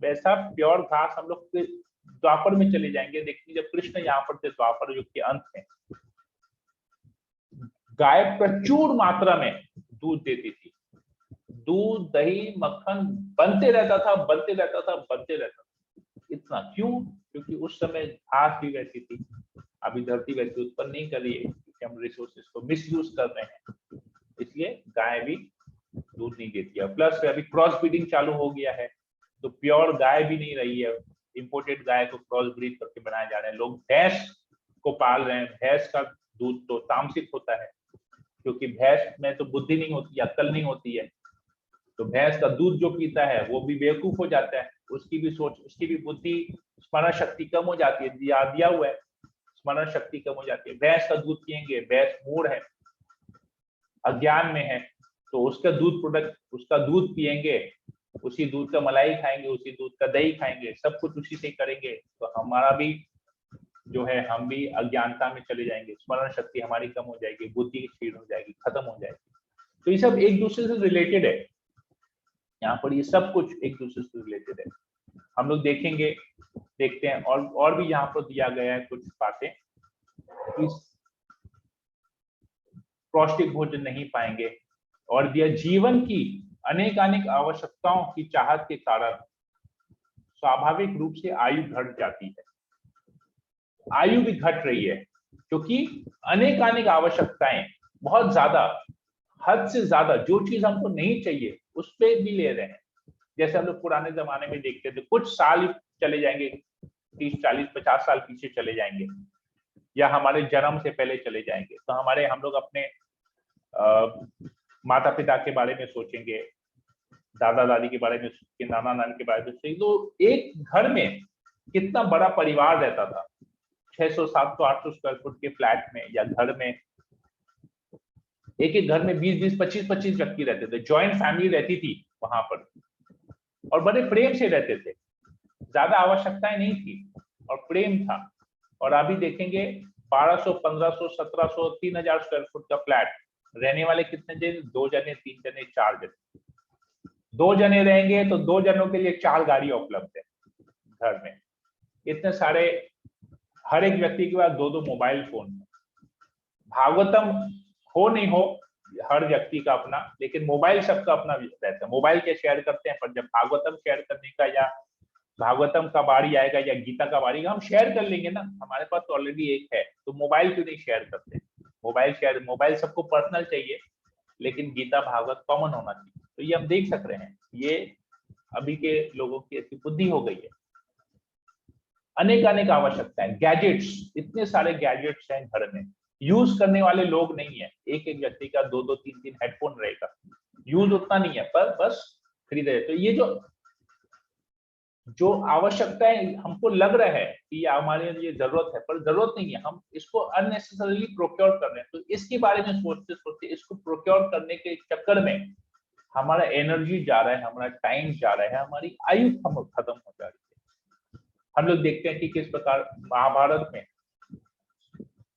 वैसा प्योर घास। हम लोग द्वापर में चले जाएंगे, देखिए जब कृष्ण यहाँ पर थे द्वापर युग के अंत में, गाय प्रचुर मात्रा में दूध देती थी, दूध दही मक्खन बनते रहता था। इतना क्यों? क्योंकि उस समय घास भी वैसी थी, अभी धरती वैसी उत्पन्न नहीं कर रही है, क्योंकि हम रिसोर्सेज को मिसयूज कर रहे हैं, इसलिए गाय भी दूध नहीं देती है। प्लस अभी क्रॉस ब्रीडिंग चालू हो गया है, तो प्योर गाय भी नहीं रही है, इंपोर्टेड गाय को क्रॉस ब्रीड करके बनाए जा रहे हैं। लोग भैंस को पाल रहे हैं, भैंस का दूध तो तामसिक होता है, क्योंकि भैंस में तो बुद्धि नहीं होती, अक्ल नहीं होती है, तो भैंस का दूध जो पीता है वो भी बेवकूफ हो जाता है, उसकी भी सोच, उसकी भी बुद्धि, स्मरण शक्ति कम हो जाती है, दिया हुआ है, स्मरण शक्ति कम हो जाती है। भैंस का दूध पियेंगे, भैंस मूढ़ है, अज्ञान में है, तो उसका दूध प्रोडक्ट, उसका दूध पियेंगे, उसी दूध का मलाई खाएंगे, उसी दूध का दही खाएंगे, सब कुछ उसी से करेंगे, तो हमारा भी जो है, हम भी अज्ञानता में चले जाएंगे, स्मरण शक्ति हमारी कम हो जाएगी, बुद्धि क्षीण हो जाएगी, खत्म हो जाएगी। तो ये सब एक दूसरे से रिलेटेड है, यहाँ पर ये सब कुछ एक दूसरे से रिलेटेड है। हम लोग देखते हैं और भी यहाँ पर दिया गया है कुछ बातें, पौष्टिक भोजन नहीं पाएंगे, और दिया जीवन की अनेकानेक आवश्यकताओं की चाहत के कारण स्वाभाविक रूप से आयु घट जाती है, आयु भी घट रही है, क्योंकि अनेकानेक आवश्यकताएं बहुत ज्यादा, हद से ज्यादा जो चीज हमको नहीं चाहिए उस पे भी ले रहे हैं। जैसे हम लोग पुराने जमाने में देखते थे, कुछ साल चले जाएंगे, 30, 40, 50 साल पीछे चले जाएंगे, या हमारे जन्म से पहले चले जाएंगे, तो हम लोग अपने माता पिता के बारे में सोचेंगे, दादा दादी के बारे में सोचेंगे, नाना नानी के बारे में सोचेंगे। तो एक घर में कितना बड़ा परिवार रहता था, 600, 700, 800 स्क्वायर फुट के फ्लैट में या घर में, एक घर में 20-20, 25-25 व्यक्ति रहते थे, जॉइंट फैमिली रहती थी वहां पर, और बड़े प्रेम से रहते थे, ज्यादा आवश्यकताएं नहीं थी और प्रेम था। और अभी देखेंगे 1200, 1500, 1700, 3000 स्क्वायर फुट का फ्लैट, रहने वाले कितने जने? 2 जने, 3 जने, 4 जने। 2 जने रहेंगे तो 2 जनों के लिए 4 गाड़ियां उपलब्ध है घर में। इतने सारे, हर एक व्यक्ति के पास 2-2 मोबाइल फोन। भागवतम हो नहीं हो हर व्यक्ति का अपना, लेकिन मोबाइल सबका अपना रहता है। मोबाइल के शेयर करते हैं, पर जब भागवतम शेयर करने का या भागवतम का बारी आएगा या गीता का बारी, हम शेयर कर लेंगे ना, हमारे पास तो ऑलरेडी एक है, तो मोबाइल क्यों नहीं शेयर करते? मोबाइल सबको पर्सनल चाहिए, लेकिन गीता भागवत कॉमन होना चाहिए। तो ये हम देख सक रहे हैं, ये अभी के लोगों की ऐसी बुद्धि हो गई है। अनेक आवश्यकताएं, गैजेट्स, इतने सारे गैजेट्स हैं घर में, यूज करने वाले लोग नहीं है। एक व्यक्ति का 2-2, 3-3 हेडफोन रहेगा, यूज उतना नहीं है, पर बस खरीदे। तो ये जो आवश्यकताएं हमको लग रहा है कि हमारे लिए जरूरत है, पर जरूरत नहीं है, हम इसको अननेसेसरीली प्रोक्योर कर रहे हैं। तो इसके बारे में सोचते सोचते, इसको प्रोक्योर करने के चक्कर में हमारा एनर्जी जा रहा है, हमारा टाइम जा रहा है, हमारी आयु खत्म हो जा रही है। हम लोग देखते हैं कि किस प्रकार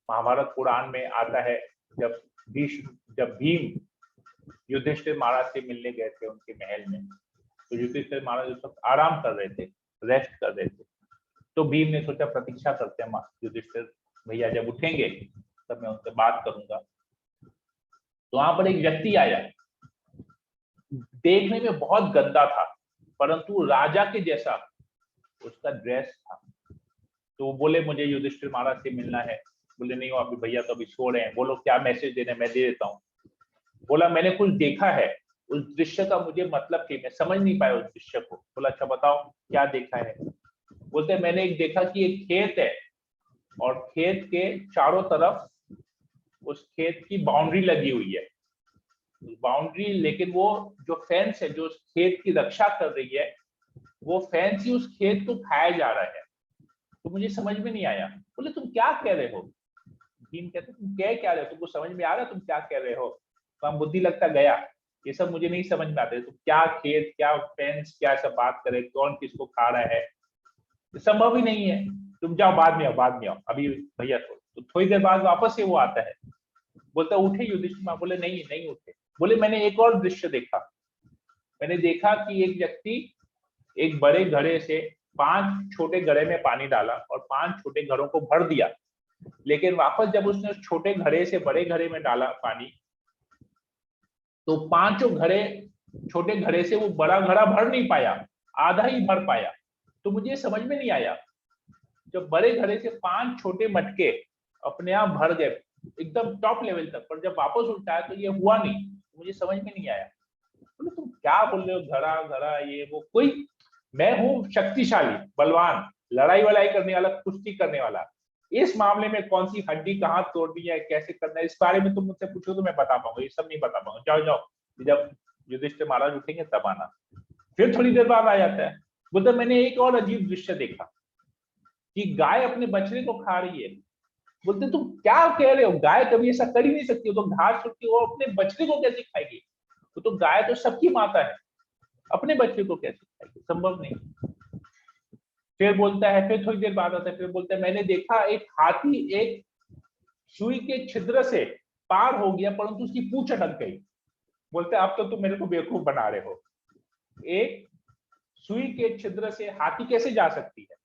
महाभारत पुराण में आता है, जब भीम युधिष्ठिर महाराज से मिलने गए थे उनके महल में, तो युधिष्ठिर महाराज उस वक्त आराम कर रहे थे, रेस्ट कर रहे थे। तो भीम ने सोचा प्रतीक्षा करते हैं युधिष्ठिर भैया जब उठेंगे तब मैं उनसे बात करूंगा। तो वहां पर एक व्यक्ति आया, देखने में बहुत गंदा था, परंतु राजा के जैसा उसका ड्रेस था। तो वो बोले मुझे युधिष्ठिर महाराज से मिलना है। बोले नहीं हो अभी भैया, तो अभी सो रहे हैं। बोलो क्या मैसेज देना है, मैं दे देता हूँ। बोला मैंने कुछ देखा है, उस दृश्य का मुझे मतलब कि मैं समझ नहीं पाया उस दृश्य को। बोला अच्छा बताओ क्या देखा है। बोलते मैंने एक देखा कि एक खेत है और खेत के चारों तरफ उस खेत की बाउंड्री लगी हुई है, बाउंड्री, लेकिन वो जो फेंस है जो उस खेत की रक्षा कर रही है, वो फेंस ही उस खेत को खाया जा रहा है। तो मुझे समझ में नहीं आया। बोले तुम क्या कह रहे हो? भीम कहते तुम क्या रहे हो, तुमको समझ में आ रहा है तुम क्या कह रहे हो? तो हम बुद्धि लगता गया, ये सब मुझे नहीं समझ में आते। तो क्या खेत, क्या फेंस, क्या सब बात करे, कौन किसको खा रहा है, संभव ही नहीं है। तुम जाओ, बाद में आओ, अभी भैया तो थोड़ी देर बाद वापस से वो आता है, बोलता उठे युधिष्ठिर? बोले नहीं उठे। बोले मैंने एक और दृश्य देखा। मैंने देखा कि एक व्यक्ति एक बड़े घड़े से 5 छोटे घड़े में पानी डाला और 5 छोटे घड़ों को भर दिया, लेकिन वापस जब उसने उस छोटे घड़े से बड़े घड़े में डाला पानी, तो 5 घड़े, छोटे घड़े से वो बड़ा घड़ा भर नहीं पाया, आधा ही भर पाया। तो मुझे समझ में नहीं आया, जब बड़े घड़े से 5 छोटे मटके अपने आप भर गए एकदम टॉप लेवल तक, पर जब वापस उल्टाया तो ये हुआ नहीं। मुझे समझ में नहीं आया। तो तुम क्या बोल रहे हो, घड़ा ये वो, कोई मैं हूं शक्तिशाली, बलवान, लड़ाई वड़ाई करने वाला, कुश्ती करने वाला, इस मामले में कौन सी हड्डी कहाँ तोड़नी है, कैसे करना है, इस बारे में तुम मुझसे पूछो तो मैं बता पाऊंगा, ये सब नहीं बता पाऊंगा। जाओ जब युधिष्ठिर महाराज उठेंगे तब आना। फिर थोड़ी देर बाद आ जाता है, बोलते मैंने एक और अजीब दृश्य देखा कि गाय अपने बछड़े को खा रही है। बोलते तुम क्या कह रहे हो, गाय कभी ऐसा कर ही नहीं सकती, वो तो घास छोड़ती, वो अपने बछड़े को कैसे खाएगी? तो गाय तो सबकी माता है, अपने बच्चे को कैसे खाएगी? संभव नहीं। फिर बोलता है, फिर थोड़ी देर बाद आता है, फिर बोलता है मैंने देखा एक हाथी एक सुई के छिद्र से पार हो गया, परंतु उसकी पूंछ अटक गई। बोलते अब तो तुम मेरे को बेवकूफ बना रहे हो, एक सुई के छिद्र से हाथी कैसे जा सकती है?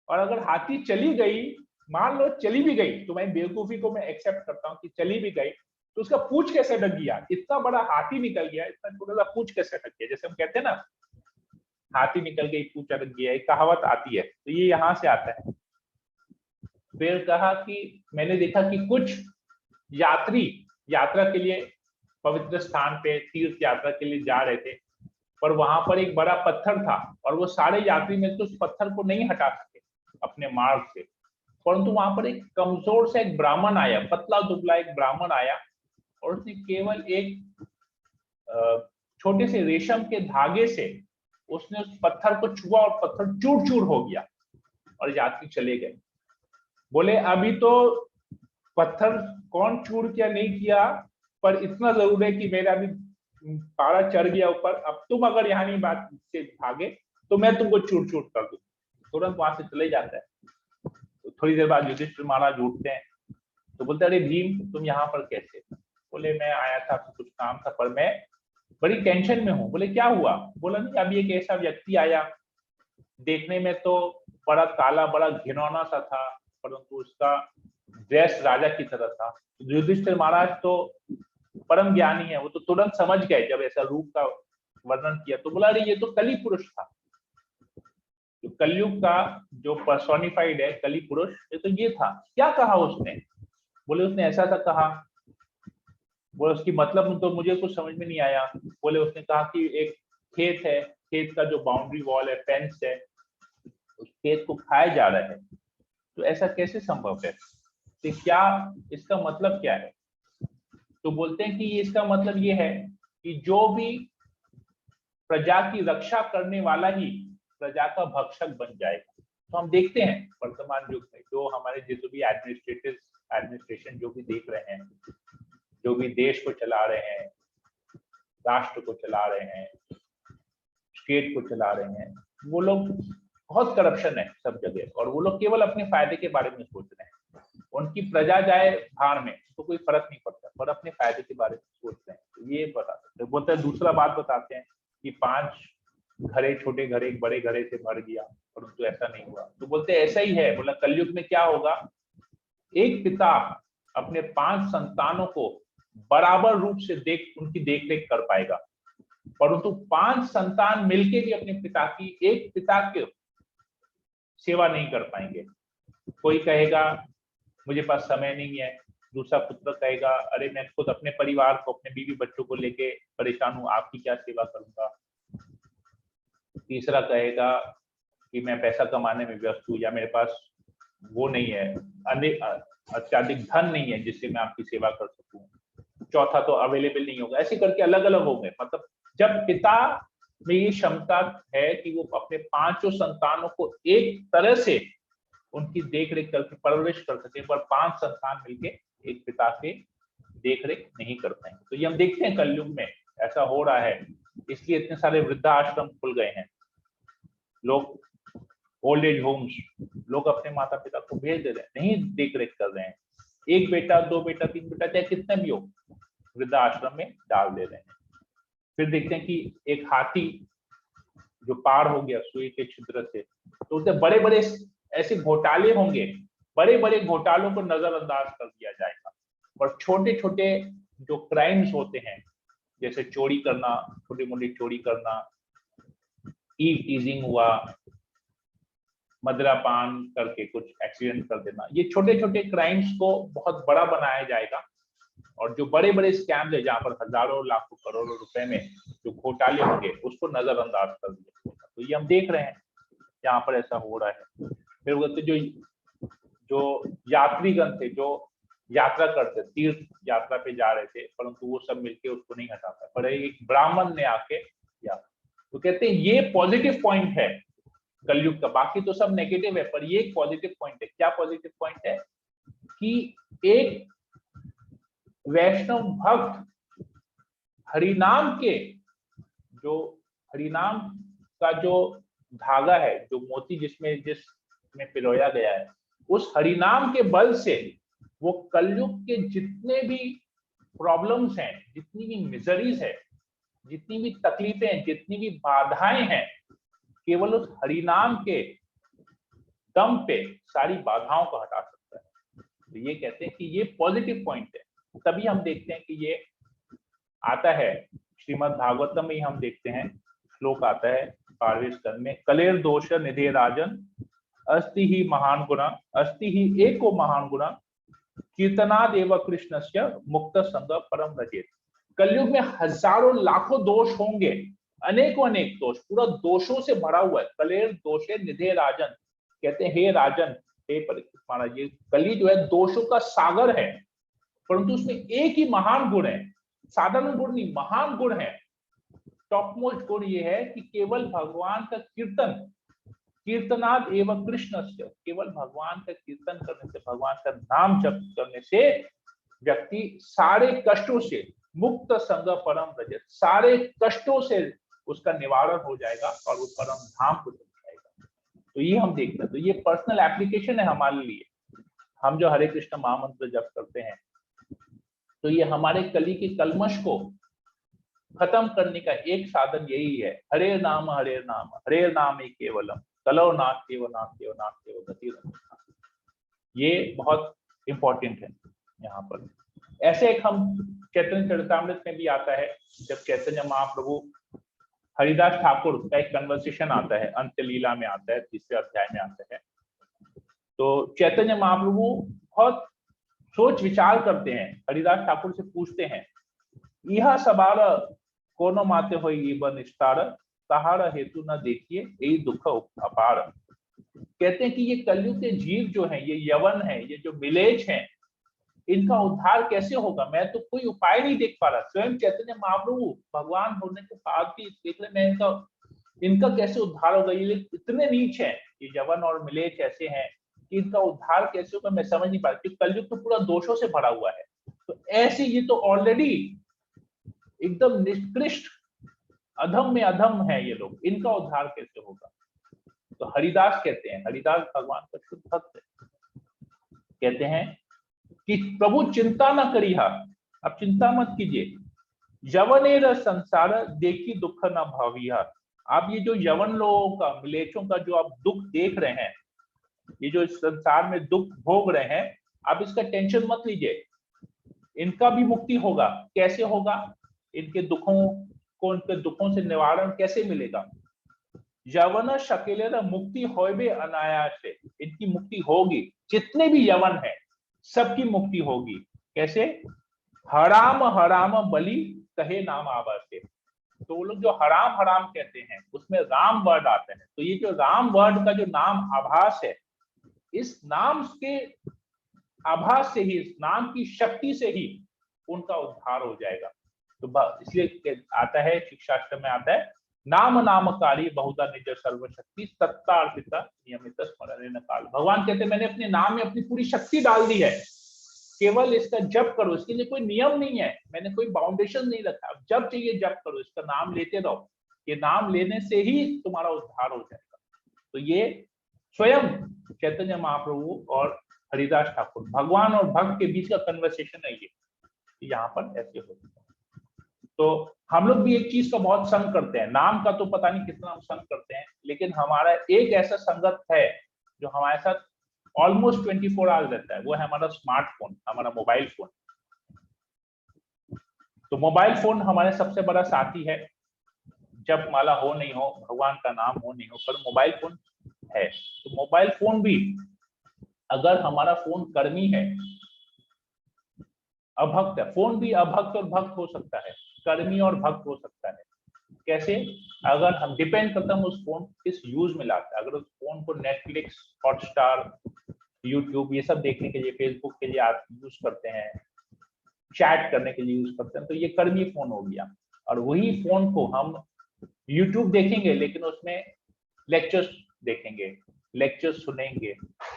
और अगर हाथी चली गई, मान लो चली भी गई, तो मैं बेवकूफी को मैं एक्सेप्ट करता हूं कि चली भी गई, तो उसका पूंछ कैसे अटक गया? इतना बड़ा हाथी निकल गया, इतना छोटा सा पूंछ कैसे अटक गया? जैसे हम कहते हैं ना, हाथी निकल गई पूंछ अटक गया, एक कहावत आती है, तो ये यहां से आता है। फिर कहा कि मैंने देखा कि कुछ यात्री यात्रा के लिए पवित्र स्थान पे तीर्थ यात्रा के लिए जा रहे थे, पर वहां पर एक बड़ा पत्थर था और वो सारे यात्री मिलकर उस पत्थर को नहीं हटा सके अपने मार्ग से, परंतु वहां पर एक कमजोर सा एक ब्राह्मण आया, पतला दुबला एक ब्राह्मण आया और उसने केवल एक छोटे से रेशम के धागे से उसने उस पत्थर को छुआ और पत्थर चूर चूर हो गया और यात्री चले गए। बोले अभी तो पत्थर कौन चूर किया नहीं किया, पर इतना जरूर है कि मेरा भी पारा चढ़ गया ऊपर, अब तुम अगर यहाँ नहीं बात से भागे तो मैं तुमको चूर चूर कर दूं। तुरंत वहां से चले जाता है। तो थोड़ी देर बाद युधिष्ठिर महाराज उठते हैं तो बोलते अरे भीम तुम यहाँ पर कैसे? बोले मैं आया था, कुछ काम था, पर मैं बड़ी टेंशन में हूँ। बोले क्या हुआ? बोला नहीं अभी एक ऐसा व्यक्ति आया, देखने में तो बड़ा काला बड़ा घिनौना सा था, परंतु उसका ड्रेस राजा की तरह था। युधिष्ठिर महाराज तो परम ज्ञानी है, वो तो तुरंत समझ गए जब ऐसा रूप का वर्णन किया। तो बोला अरे ये तो कली पुरुष था, जो कलयुग का जो पर्सोनिफाइड है कली पुरुष, ये तो ये था। क्या कहा उसने? बोले उसने ऐसा सा कहा। बोले उसकी मतलब तो मुझे कुछ समझ में नहीं आया। बोले उसने कहा कि एक खेत है, खेत का जो बाउंड्री वॉल है, फेंस है, उस खेत को खाया जा रहा है, तो ऐसा कैसे संभव है? तो क्या इसका मतलब क्या है? तो बोलते हैं कि इसका मतलब ये है कि जो भी प्रजा की रक्षा करने वाला ही प्रजा का भक्षक बन जाएगा। तो हम देखते हैं वर्तमान युग में जो हमारे जो भी एडमिनिस्ट्रेशन जो भी देख रहे हैं, जो भी देश को चला रहे हैं, राष्ट्र को चला रहे हैं, स्टेट को चला रहे हैं, वो लोग बहुत करप्शन है सब जगह और वो लोग केवल अपने फायदे के बारे में सोच रहे हैं। उनकी प्रजा जाए भाड़ में तो कोई फर्क नहीं पड़ता, पर अपने फायदे के बारे में सोच रहे हैं। तो ये बताते हैं। बोलते हैं दूसरा बात बताते हैं कि 5 घड़े छोटे घड़े एक बड़े घड़े से भर गया, परंतु ऐसा नहीं हुआ। तो बोलते हैं ऐसा ही है। बोला कलयुग में क्या होगा, एक पिता अपने 5 संतानों को बराबर रूप से उनकी देख रेख कर पाएगा, परंतु 5 संतान मिलके भी अपने पिता की एक पिता के सेवा नहीं कर पाएंगे। कोई कहेगा मुझे पास समय नहीं है, दूसरा पुत्र कहेगा अरे मैं खुद अपने परिवार को, अपने बीवी बच्चों को लेके परेशान हूँ, आपकी क्या सेवा करूंगा। तीसरा कहेगा कि मैं पैसा कमाने में व्यस्त हूँ, या मेरे पास वो नहीं है, अत्यधिक धन नहीं है जिससे मैं आपकी सेवा कर सकूं। चौथा तो अवेलेबल नहीं होगा। ऐसे करके अलग अलग होंगे। मतलब जब पिता में ये क्षमता है कि वो अपने 5 संतानों को एक तरह से उनकी देख रेख करके परवरिश कर सके, पर 5 संतान मिलके एक पिता के देख रेख नहीं कर पाएंगे। तो ये हम देखते हैं कलयुग में ऐसा हो रहा है, इसलिए इतने सारे वृद्धाश्रम खुल गए हैं। लोग ओल्ड एज होम्स, लोग अपने माता पिता को भेज दे रहे हैं, नहीं देख रेख कर रहे हैं। 1 बेटा 2 बेटा 3 बेटा चाहे कितना भी हो, वृद्धाश्रम में डाल दे रहे हैं। फिर देखते हैं कि एक हाथी जो पार हो गया सुई के छिद्र से, तो उससे बड़े बड़े ऐसे घोटाले होंगे, बड़े बड़े घोटालों को नजरअंदाज कर दिया जाएगा, और छोटे छोटे जो क्राइम्स होते हैं जैसे चोरी करना, छोटी मोटी चोरी करना, ईव टीजिंग हुआ, मदिरापान करके कुछ एक्सीडेंट कर देना, ये छोटे छोटे क्राइम्स को बहुत बड़ा बनाया जाएगा। और जो बड़े बड़े स्कैम्स है जहां पर हजारों लाखों करोड़ों रुपए में जो घोटाले होंगे उसको नजरअंदाज कर दिया जाएगा। तो ये हम देख रहे हैं यहाँ पर ऐसा हो रहा है। फिर बोलते जो यात्रीगण थे, जो यात्रा करते, तीर्थ यात्रा पे जा रहे थे, परंतु वो सब मिलके उसको नहीं हटा पाए, पर एक ब्राह्मण ने आके किया। तो कहते हैं ये पॉजिटिव पॉइंट है कलयुग का। बाकी तो सब नेगेटिव है, पर ये एक पॉजिटिव पॉइंट है। क्या पॉजिटिव पॉइंट है? कि एक वैष्णव भक्त हरिनाम के, जो हरिनाम का जो धागा है, जो मोती जिसमें पिरोया गया है, उस हरिनाम के बल से वो कलयुग के जितने भी प्रॉब्लम्स हैं, जितनी भी मिजरीज है, जितनी भी तकलीफें हैं, जितनी भी बाधाएं हैं, केवल उस हरिनाम के दम पे सारी बाधाओं को हटा सकता है। तो ये कहते हैं कि ये पॉजिटिव पॉइंट है। तभी हम देखते हैं कि ये आता है श्रीमद् भागवतम में ही हम देखते हैं, श्लोक आता है 12वें स्कंद में, कलेर दोष निधे राजन अस्ति ही महान गुणा, अस्ति ही एको महान गुणा, कीर्तनादेव कृष्णस्य मुक्त संग परम रजेत। कलयुग में हजारों लाखों दोष होंगे, अनेकों अनेक दोष, पूरा दोषों से भरा हुआ है। कलेर दोषे निधे राजन, कहते हैं हे राजन, हे परीक्षित महाराज, ये कली जो है दोषों का सागर है, परंतु उसमें एक ही महान गुण है, साधारण गुण नहीं, महान गुण है। टॉप मोस्ट गुण ये है कि केवल भगवान का कीर्तन, कीर्तनाद एवं कृष्ण, केवल भगवान का कीर्तन करने से, भगवान का नाम जप करने से व्यक्ति सारे कष्टों से मुक्त संग परम रजत, सारे कष्टों से उसका निवारण हो जाएगा और वो परम धाम को चल जाएगा। तो ये हम देखते हैं, तो ये पर्सनल एप्लीकेशन है हमारे लिए। हम जो हरे कृष्ण महामंत्र जप करते हैं, तो ये हमारे कली के कलमश को खत्म करने का एक साधन यही है। हरे नाम हरे नाम केवलम, कलो नाथ केव नाथ केव नाथ केव गति। ये बहुत इंपॉर्टेंट है यहाँ पर। ऐसे एक हम चैतन्य चरितामृत में भी आता है, जब चैतन्य महाप्रभु हरिदास ठाकुर का एक कन्वर्सेशन आता है, अंत्य लीला में आता है, 3 अध्याय में आता है। तो चैतन्य महाप्रभु बहुत सोच विचार करते हैं, हरिदास ठाकुर से पूछते हैं, यह सवाल कोनो माते हो निस्तार, तहार हेतु न देखिए यही दुख अपार। कहते हैं कि ये कलयुग के जीव जो हैं, ये यवन है, ये जो मिलेच हैं, इनका उद्धार कैसे होगा? मैं तो कोई उपाय नहीं देख पा रहा। स्वयं चैतन्य महाप्रभु भगवान होने के बाद भी देख रहे, मैं इनका कैसे उद्धार होगा? ये इतने नीच हैं, ये यवन और मिलेच ऐसे हैं कि इनका उद्धार कैसे होगा, मैं समझ नहीं पा रहा, क्योंकि कलयुग तो पूरा दोषों से भरा हुआ है। तो ऐसे ये तो ऑलरेडी एकदम निकृष्ट अधम में अधम है ये लोग, इनका उद्धार कैसे होगा? तो हरिदास कहते हैं, हरिदास भगवान का शुद्ध भक्त है, कहते हैं कि प्रभु चिंता न करिहा, अब चिंता मत कीजिए, यवनेर संसार देखी दुख न भाविहा। आप ये जो यवन लोगों का, मिलेचों का जो आप दुख देख रहे हैं, ये जो संसार में दुख भोग रहे हैं, आप इसका टेंशन मत लीजिए, इनका भी मुक्ति होगा। कैसे होगा? इनके दुखों को, उनके दुखों से निवारण कैसे मिलेगा? यवन शकेलेर मुक्ति होबे अनायास से, इनकी मुक्ति होगी। जितने भी यवन है सबकी मुक्ति होगी। कैसे? हराम हराम बलि कहे नाम आवासे। तो वो लोग जो हराम हराम कहते हैं उसमें राम वर्ड आते हैं, तो ये जो राम वर्ड का जो नाम आभास है, इस नाम के आभास से ही, इस नाम की शक्ति से ही उनका उद्धार हो जाएगा। तो इसलिए आता है, शिक्षाष्टक में आता है, नाम नामकारी बहुधा निज सर्वशक्ति तत्तार्पिता नियमित स्मरण काल। भगवान कहते हैं मैंने अपने नाम में अपनी पूरी शक्ति डाल दी है, केवल इसका जप करो। इसके लिए कोई नियम नहीं है, मैंने कोई बाउंडेशन नहीं रखा। अब जब चाहिए जप करो, इसका नाम लेते रहो, ये नाम लेने से ही तुम्हारा उद्धार हो जाएगा। तो ये स्वयं चैतन्य महाप्रभु और हरिदास ठाकुर, भगवान और भक्त के बीच का कन्वर्सेशन है ये, यहाँ पर ऐसे होता है। तो हम लोग भी एक चीज का बहुत संग करते हैं, नाम का तो पता नहीं कितना हम संग करते हैं, लेकिन हमारा एक ऐसा संगत है जो हमारे साथ ऑलमोस्ट 24 आवर्स रहता है, वो है हमारा स्मार्टफोन, हमारा मोबाइल फोन। तो मोबाइल फोन हमारे सबसे बड़ा साथी है। जब माला हो नहीं हो, भगवान का नाम हो नहीं हो, पर मोबाइल फोन है। तो मोबाइल फोन भी, अगर हमारा फोन कर्मी है, अभक्त है, फोन भी अभक्त और भक्त हो सकता है, कर्मी और भक्त हो सकता है। कैसे? अगर हम डिपेंड करते हैं उस फोन किस यूज में लाता है। अगर उस फोन को नेटफ्लिक्स, हॉटस्टार, यूट्यूब ये सब देखने के लिए, फेसबुक के लिए आप यूज करते हैं, चैट करने के लिए यूज करते हैं, तो ये कर्मी फोन हो गया। और वही फोन को हम यूट्यूब देखेंगे, लेकिन उसमें लेक्चर्स देखेंगे, लेक्चर्स सुनेंगे,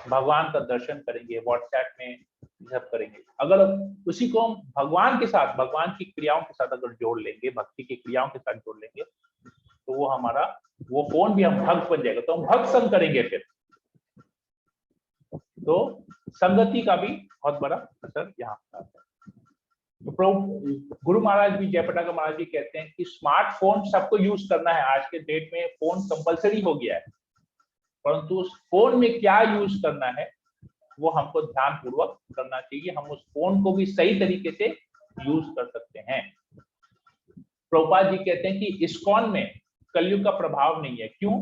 भगवान का दर्शन करेंगे, व्हाट्सएप में सब करेंगे। अगर उसी को हम भगवान के साथ, भगवान की क्रियाओं के साथ अगर जोड़ लेंगे, भक्ति की क्रियाओं के साथ जोड़ लेंगे, तो वो हमारा, वो फोन भी हम भक्त बन जाएगा, तो हम भक्त संग करेंगे फिर। तो संगति का भी बहुत बड़ा असर यहाँ पर आता है। तो प्रभु गुरु महाराज भी, जयप्रकाश महाराज जी कहते हैं कि स्मार्टफोन सबको यूज करना है। आज के डेट में फोन कंपलसरी हो गया है, परंतु उस फोन में क्या यूज करना है वो हमको ध्यान पूर्वक करना चाहिए। हम उस फोन को भी सही तरीके से यूज कर सकते हैं। प्रभुपाद जी कहते हैं कि इस्कॉन में कलयुग का प्रभाव नहीं है। क्यों?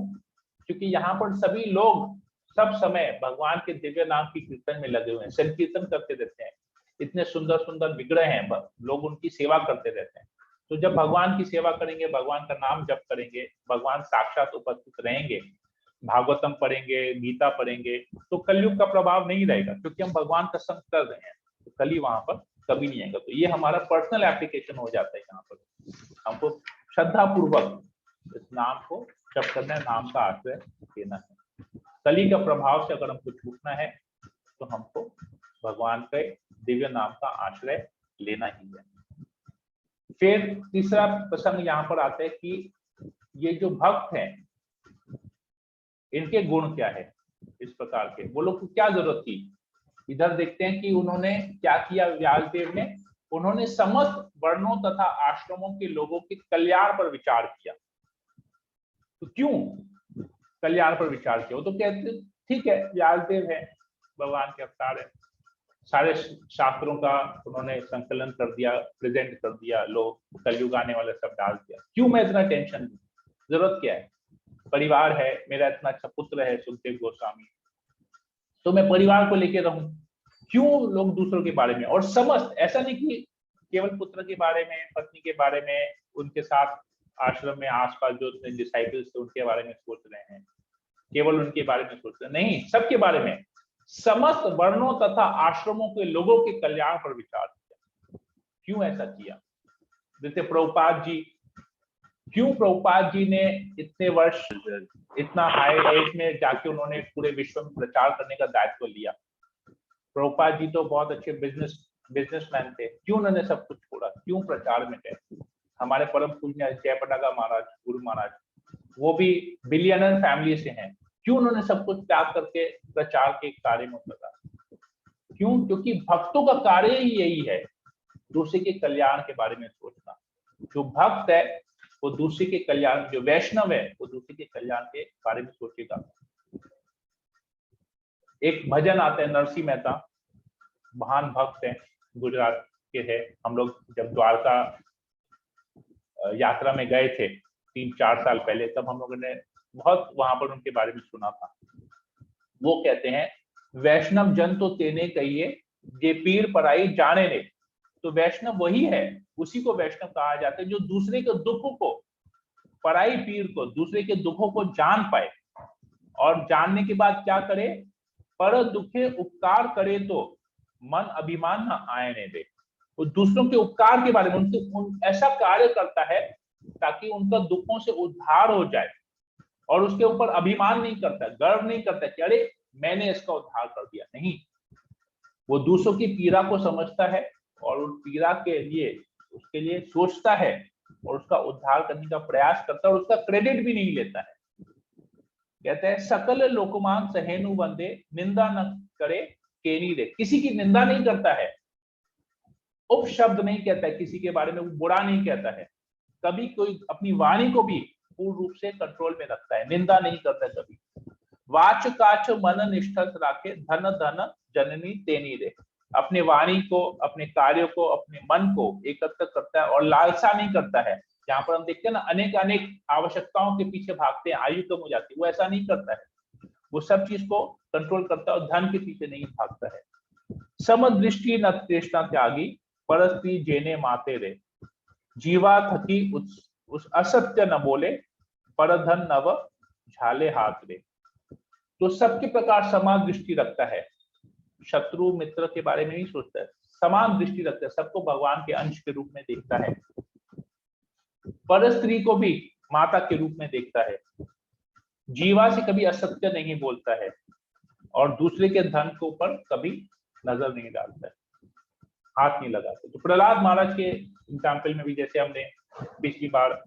क्योंकि यहाँ पर सभी लोग सब समय भगवान के दिव्य नाम की कीर्तन में लगे हुए हैं, संकीर्तन करते रहते हैं, इतने सुंदर सुंदर विग्रह हैं, लोग उनकी सेवा करते रहते हैं। तो जब भगवान की सेवा करेंगे, भगवान का नाम जप करेंगे, भगवान साक्षात उपस्थित रहेंगे, भागवतम पढ़ेंगे, गीता पढ़ेंगे, तो कलयुग का प्रभाव नहीं रहेगा, क्योंकि हम भगवान का संग कर रहे हैं, तो कली वहां पर कभी नहीं आएगा। तो ये हमारा पर्सनल एप्लीकेशन हो जाता है। यहाँ पर हमको श्रद्धा पूर्वक इस नाम को जप करना है, नाम का आश्रय लेना है। कली का प्रभाव से अगर हमको छूटना है तो हमको भगवान के दिव्य नाम का आश्रय लेना ही है। फिर तीसरा प्रसंग यहाँ पर आता है कि ये जो भक्त हैं, इनके गुण क्या है, इस प्रकार के, वो लोग को क्या जरूरत थी। इधर देखते हैं कि उन्होंने क्या किया व्यासदेव ने, उन्होंने समस्त वर्णों तथा आश्रमों के लोगों के कल्याण पर विचार किया। तो क्यों कल्याण पर विचार किया? वो तो कहते ठीक है, व्यासदेव है, भगवान के अवतार है, सारे शास्त्रों का उन्होंने संकलन कर दिया, प्रेजेंट कर दिया, लोग कलयुग आने वाला सब डाल दिया, क्यों मैं इतना टेंशन लूं? जरूरत क्या है? परिवार है, मेरा इतना अच्छा पुत्र है सुखदेव गोस्वामी, तो मैं परिवार को लेकर रहूं, क्यों लोग दूसरों के बारे में? और समस्त, ऐसा नहीं कि केवल पुत्र के बारे में, पत्नी के बारे में, उनके साथ आश्रम में आसपास जो डिसाइपल्स थे उनके बारे में सोच रहे हैं, केवल उनके बारे में सोच रहे हैं, नहीं, सबके बारे में, समस्त वर्णों तथा आश्रमों के लोगों के कल्याण पर विचार किया। क्यों ऐसा किया? जैसे प्रभुपाद जी, क्यों प्रभुपाद जी ने इतने वर्ष, इतना हाई एज में जाके उन्होंने पूरे विश्व में प्रचार करने का दायित्व लिया? प्रभुपाद जी तो बहुत अच्छे बिजनेसमैन थे, क्यों उन्होंने सब कुछ छोड़ा, क्यों प्रचार में गए? हमारे परम पूज्य जयपताका महाराज, गुरु महाराज, वो भी बिलियनर फैमिली से हैं, क्यों उन्होंने सब कुछ त्याग करके प्रचार के कार्य में उतरा? क्यों? क्योंकि भक्तों का कार्य ही यही है, दूसरे के कल्याण के बारे में सोचना। जो भक्त है वो दूसरे के कल्याण, जो वैष्णव है वो दूसरे के कल्याण के बारे में सोचेगा। एक भजन आता है, नरसिंह मेहता महान भक्त हैं, गुजरात के हैं। हम लोग जब द्वारका यात्रा में गए थे 3-4 साल पहले, तब हम लोगों ने बहुत वहां पर उनके बारे में सुना था। वो कहते हैं, वैष्णव जन तो तेने कहिए, जे पीर पराई जाने ने। तो वैष्णव वही है, उसी को वैष्णव कहा जाता है जो दूसरे के दुखों को, पराई पीर को, दूसरे के दुखों को जान पाए, और जानने के बाद क्या करे, पर दुखे उपकार करे तो मन अभिमान न आने दे। वो दूसरों के उपकार के बारे में ऐसा कार्य करता है ताकि उनका दुखों से उद्धार हो जाए, और उसके ऊपर अभिमान नहीं करता, गर्व नहीं करता कि अरे मैंने इसका उद्धार कर दिया। नहीं, वो दूसरों की पीड़ा को समझता है और उन पीड़ा के लिए, उसके लिए सोचता है और उसका उद्धार करने का प्रयास करता है, और उसका क्रेडिट भी नहीं लेता है। कहते हैं, सकल लोकमान सहेनु वंदे, निंदा न करे केनी दे। किसी की निंदा नहीं करता है, उपशब्द नहीं कहता है, किसी के बारे में वो बुरा नहीं कहता है, कभी कोई अपनी वाणी को भी पूर्ण रूप से कंट्रोल में रखता है, निंदा नहीं करता है कभी। वाच काच मन निष्ठस राखे, धन धन जननी तेनी दे। अपने वाणी को, अपने कार्यों को, अपने मन को एकत्र करता है और लालसा नहीं करता है। जहां पर हम देखते हैं ना, अनेक आवश्यकताओं के पीछे भागते हैं, आयु कम हो जाती है, वो ऐसा नहीं करता है, वो सब चीज को कंट्रोल करता है और धन के पीछे नहीं भागता है। समदृष्टि न तृष्णा त्यागी, परस्त्री जेने माते रे। जीवा थकी उस असत्य न बोले, परधन नव झाले हाथ रे। तो सबके प्रकार समान दृष्टि रखता है, शत्रु मित्र के बारे में नहीं सोचता है, समान दृष्टि रखता है, सबको भगवान के अंश के रूप में देखता है, पर स्त्री को भी माता के रूप में देखता है, जीवा से कभी असत्य नहीं बोलता है, और दूसरे के धन के ऊपर कभी नजर नहीं डालता है, हाथ नहीं लगाते। तो प्रहलाद महाराज के एग्जाम्पल में भी, जैसे हमने पिछली बार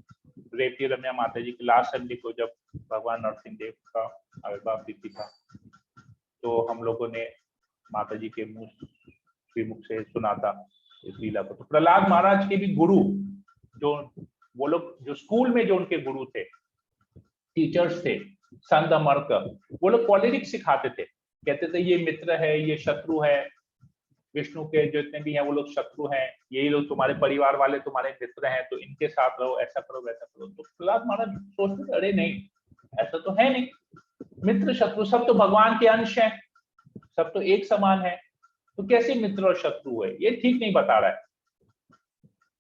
रेवती रमया माता जी के लास्ट संडे को जब भगवान नरसिंह देव का आविर्भाव तिथि था, तो हम लोगों ने माता जी के मुंह श्रीमुख से सुना था इस लीला को। तो प्रहलाद महाराज के भी गुरु, जो वो लोग जो स्कूल में जो उनके गुरु थे, टीचर्स थे, संत अमर्क, वो लोग पॉलिटिक्स सिखाते थे, कहते थे ये मित्र है, ये शत्रु है, विष्णु के जितने भी हैं वो लोग शत्रु हैं, यही लोग तुम्हारे परिवार वाले तुम्हारे मित्र हैं, तो इनके साथ रहो, ऐसा करो वैसा करो। तो प्रहलाद महाराज सोचते थे, अरे नहीं, ऐसा तो है नहीं, मित्र शत्रु सब तो भगवान के अंश हैं, सब तो एक समान है, तो कैसे मित्र और शत्रु है, ये ठीक नहीं बता रहा है।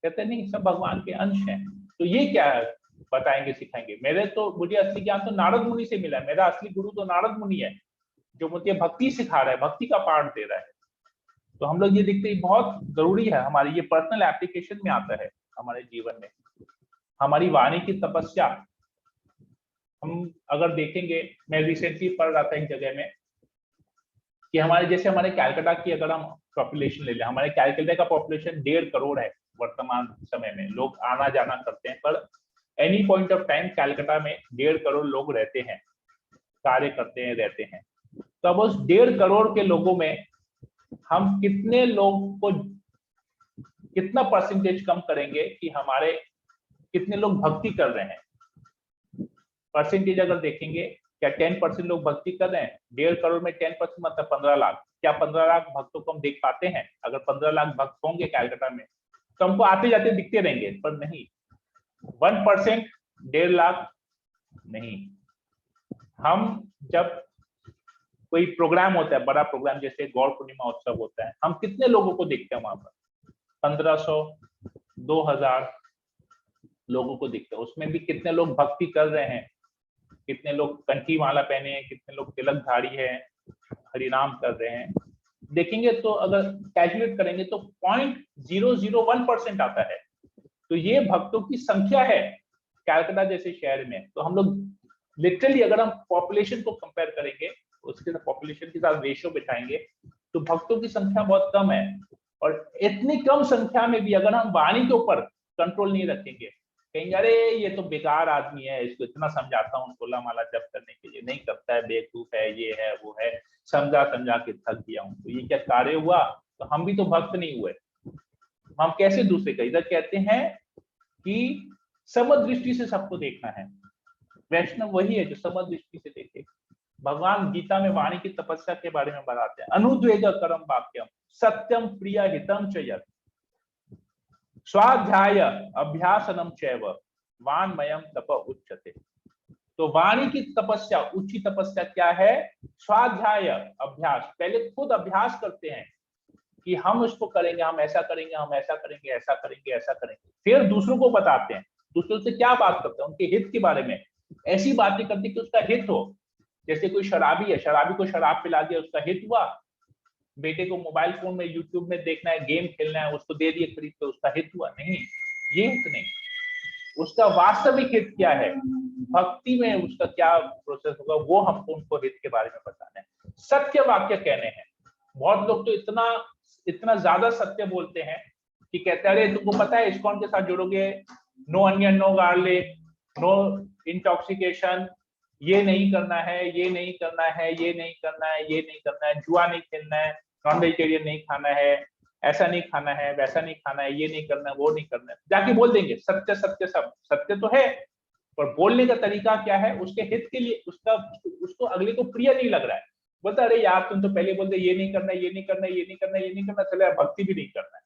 कहते हैं नहीं, सब भगवान के अंश हैं। तो ये क्या है बताएंगे, सिखाएंगे। मुझे असली ज्ञान तो नारद मुनि से मिला है, मेरा असली गुरु तो नारद मुनि है, जो मुझे भक्ति सिखा रहा है, भक्ति का पाठ दे रहा है। तो हम लोग ये देखते हैं बहुत जरूरी है, हमारी ये पर्सनल एप्लीकेशन में आता है हमारे जीवन में। हमारी वाणी की तपस्या, हम अगर देखेंगे, मैं रिसेंटली पढ़ रहा था एक जगह में कि हमारे कैलकाटा की अगर हम पॉपुलेशन ले लें, हमारे कैलकाटा का पॉपुलेशन 1.5 करोड़ है वर्तमान समय में। लोग आना जाना करते हैं, पर any point of time Calcutta में 1.5 करोड़ लोग रहते हैं, कार्य करते हैं, रहते हैं। तो अब उस 1.5 करोड़ के लोगों में हम कितने लोग को, कितना परसेंटेज कम करेंगे कि हमारे कितने लोग भक्ति कर रहे हैं। परसेंटेज अगर देखेंगे, क्या 10% लोग भक्ति कर रहे हैं? 1.5 करोड़ में 10% मतलब 15 लाख। क्या 15 लाख भक्तों को हम देख पाते हैं? अगर 15 लाख भक्त होंगे कैलकाटा में तो हमको आते जाते दिखते रहेंगे, पर नहीं। 1%, 1.5 लाख नहीं। हम जब कोई प्रोग्राम होता है, बड़ा प्रोग्राम जैसे गौर पूर्णिमा उत्सव होता है, हम कितने लोगों को देखते हैं वहां पर? 1500, 2000 लोगों को दिखते हैं। उसमें भी कितने लोग भक्ति कर रहे हैं, कितने लोग कंठी माला पहने हैं, कितने लोग तिलकधारी है, हरिनाम कर रहे हैं। देखेंगे तो अगर कैलकुलेट करेंगे तो 0.001% आता है। तो ये भक्तों की संख्या है कैलकाटा जैसे शहर में। तो हम लोग लिटरली अगर हम पॉपुलेशन को कंपेयर करेंगे, उसके साथ पॉपुलेशन के साथ रेशियो बिठाएंगे, तो भक्तों की संख्या बहुत कम है। और इतनी कम संख्या में भी अगर हम वाणी के ऊपर कंट्रोल नहीं रखेंगे, कहेंगे अरे ये तो बेकार आदमी है, इसको इतना समझाता हूँ होला माला जप करने के लिए, नहीं करता है, बेवकूफ है, ये है वो है, समझा समझा के थक गया हूँ, तो ये क्या कार्य हुआ? तो हम भी तो भक्त नहीं हुए। हम कैसे दूसरे का? इधर कहते हैं कि समदृष्टि से सबको देखना है। वैष्णव वही है जो समदृष्टि से देखे। भगवान गीता में वाणी की तपस्या के बारे में बताते हैं। अनुद्वेग करम वाक्यम सत्यम प्रिय हितम च यत् स्वाध्याय अभ्यासनम चैव वाङ्मयम तप उच्यते। तो वाणी की तपस्या, ऊंची तपस्या क्या है? स्वाध्याय, अभ्यास। पहले खुद अभ्यास करते हैं कि हम उसको करेंगे, हम ऐसा करेंगे, हम ऐसा करेंगे, ऐसा करेंगे, ऐसा करेंगे। फिर दूसरों को बताते हैं। दूसरों से क्या बात करते हैं? उनके हित के बारे में ऐसी बातें करते कि उसका हित हो। जैसे कोई शराबी है, शराबी को शराब पिला दिया, उसका हित हुआ। बेटे को मोबाइल फोन में यूट्यूब में देखना है, गेम खेलना है, उसको दे दिए खरीद के, उसका हित हुआ? नहीं, ये हित नहीं। उसका वास्तविक हित क्या है, भक्ति में उसका क्या प्रोसेस होगा, वो हमको उनको हित के बारे में बताना है। सत्य वाक्य कहने हैं। बहुत लोग तो इतना ज्यादा सत्य बोलते हैं कि कहते हैं अरे तुमको पता है इस्कॉन के साथ जुड़ोगे, no onion, no garlic, no intoxication, ये नहीं करना है, ये नहीं करना है, ये नहीं करना है, ये नहीं करना है, जुआ नहीं खेलना है, नॉन वेजिटेरियन नहीं खाना है, ऐसा नहीं खाना है, वैसा नहीं खाना है, ये नहीं करना है, वो नहीं करना है। जाके बोल देंगे सत्य सत्य, सब सत्य तो है, पर बोलने का तरीका क्या है? उसके हित के लिए, उसको अगले को प्रिय नहीं लग रहा है। बोलता अरे यार तुम तो पहले बोलते ये नहीं करना, ये नहीं करना, ये नहीं करना, ये नहीं करना, चले भक्ति भी नहीं करना है,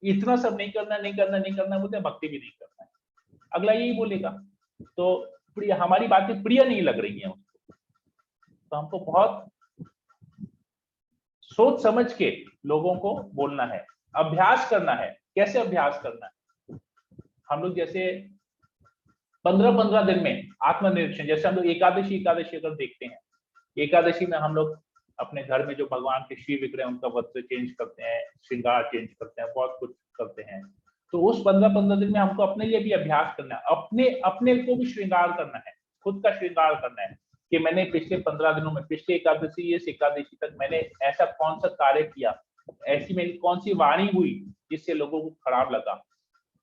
इतना सब नहीं करना, नहीं करना, नहीं करना, बोलते भक्ति भी नहीं करना है। अगला यही बोलेगा। तो प्रिय, हमारी बातें प्रिय नहीं लग रही हैं उसको। तो हमको बहुत सोच समझ के लोगों को बोलना है, अभ्यास करना है। कैसे अभ्यास करना है? हम लोग जैसे 15-15 दिन में आत्मनिरीक्षण, जैसे हम लोग एकादशी अगर देखते हैं, एकादशी में हम लोग अपने घर में जो भगवान के श्री विग्रह उनका वस्त्र चेंज करते हैं, श्रृंगार चेंज करते हैं, बहुत कुछ करते हैं। तो उस 15-15 दिन में हमको अपने लिए भी अभ्यास करना है, अपने को भी श्रृंगार करना है, खुद का श्रृंगार करना है कि मैंने पिछले 15 दिनों में, पिछले एकादशी इस एकादशी तक मैंने ऐसा कौन सा कार्य किया, ऐसी मेरी कौन सी वाणी हुई जिससे लोगों को खराब लगा,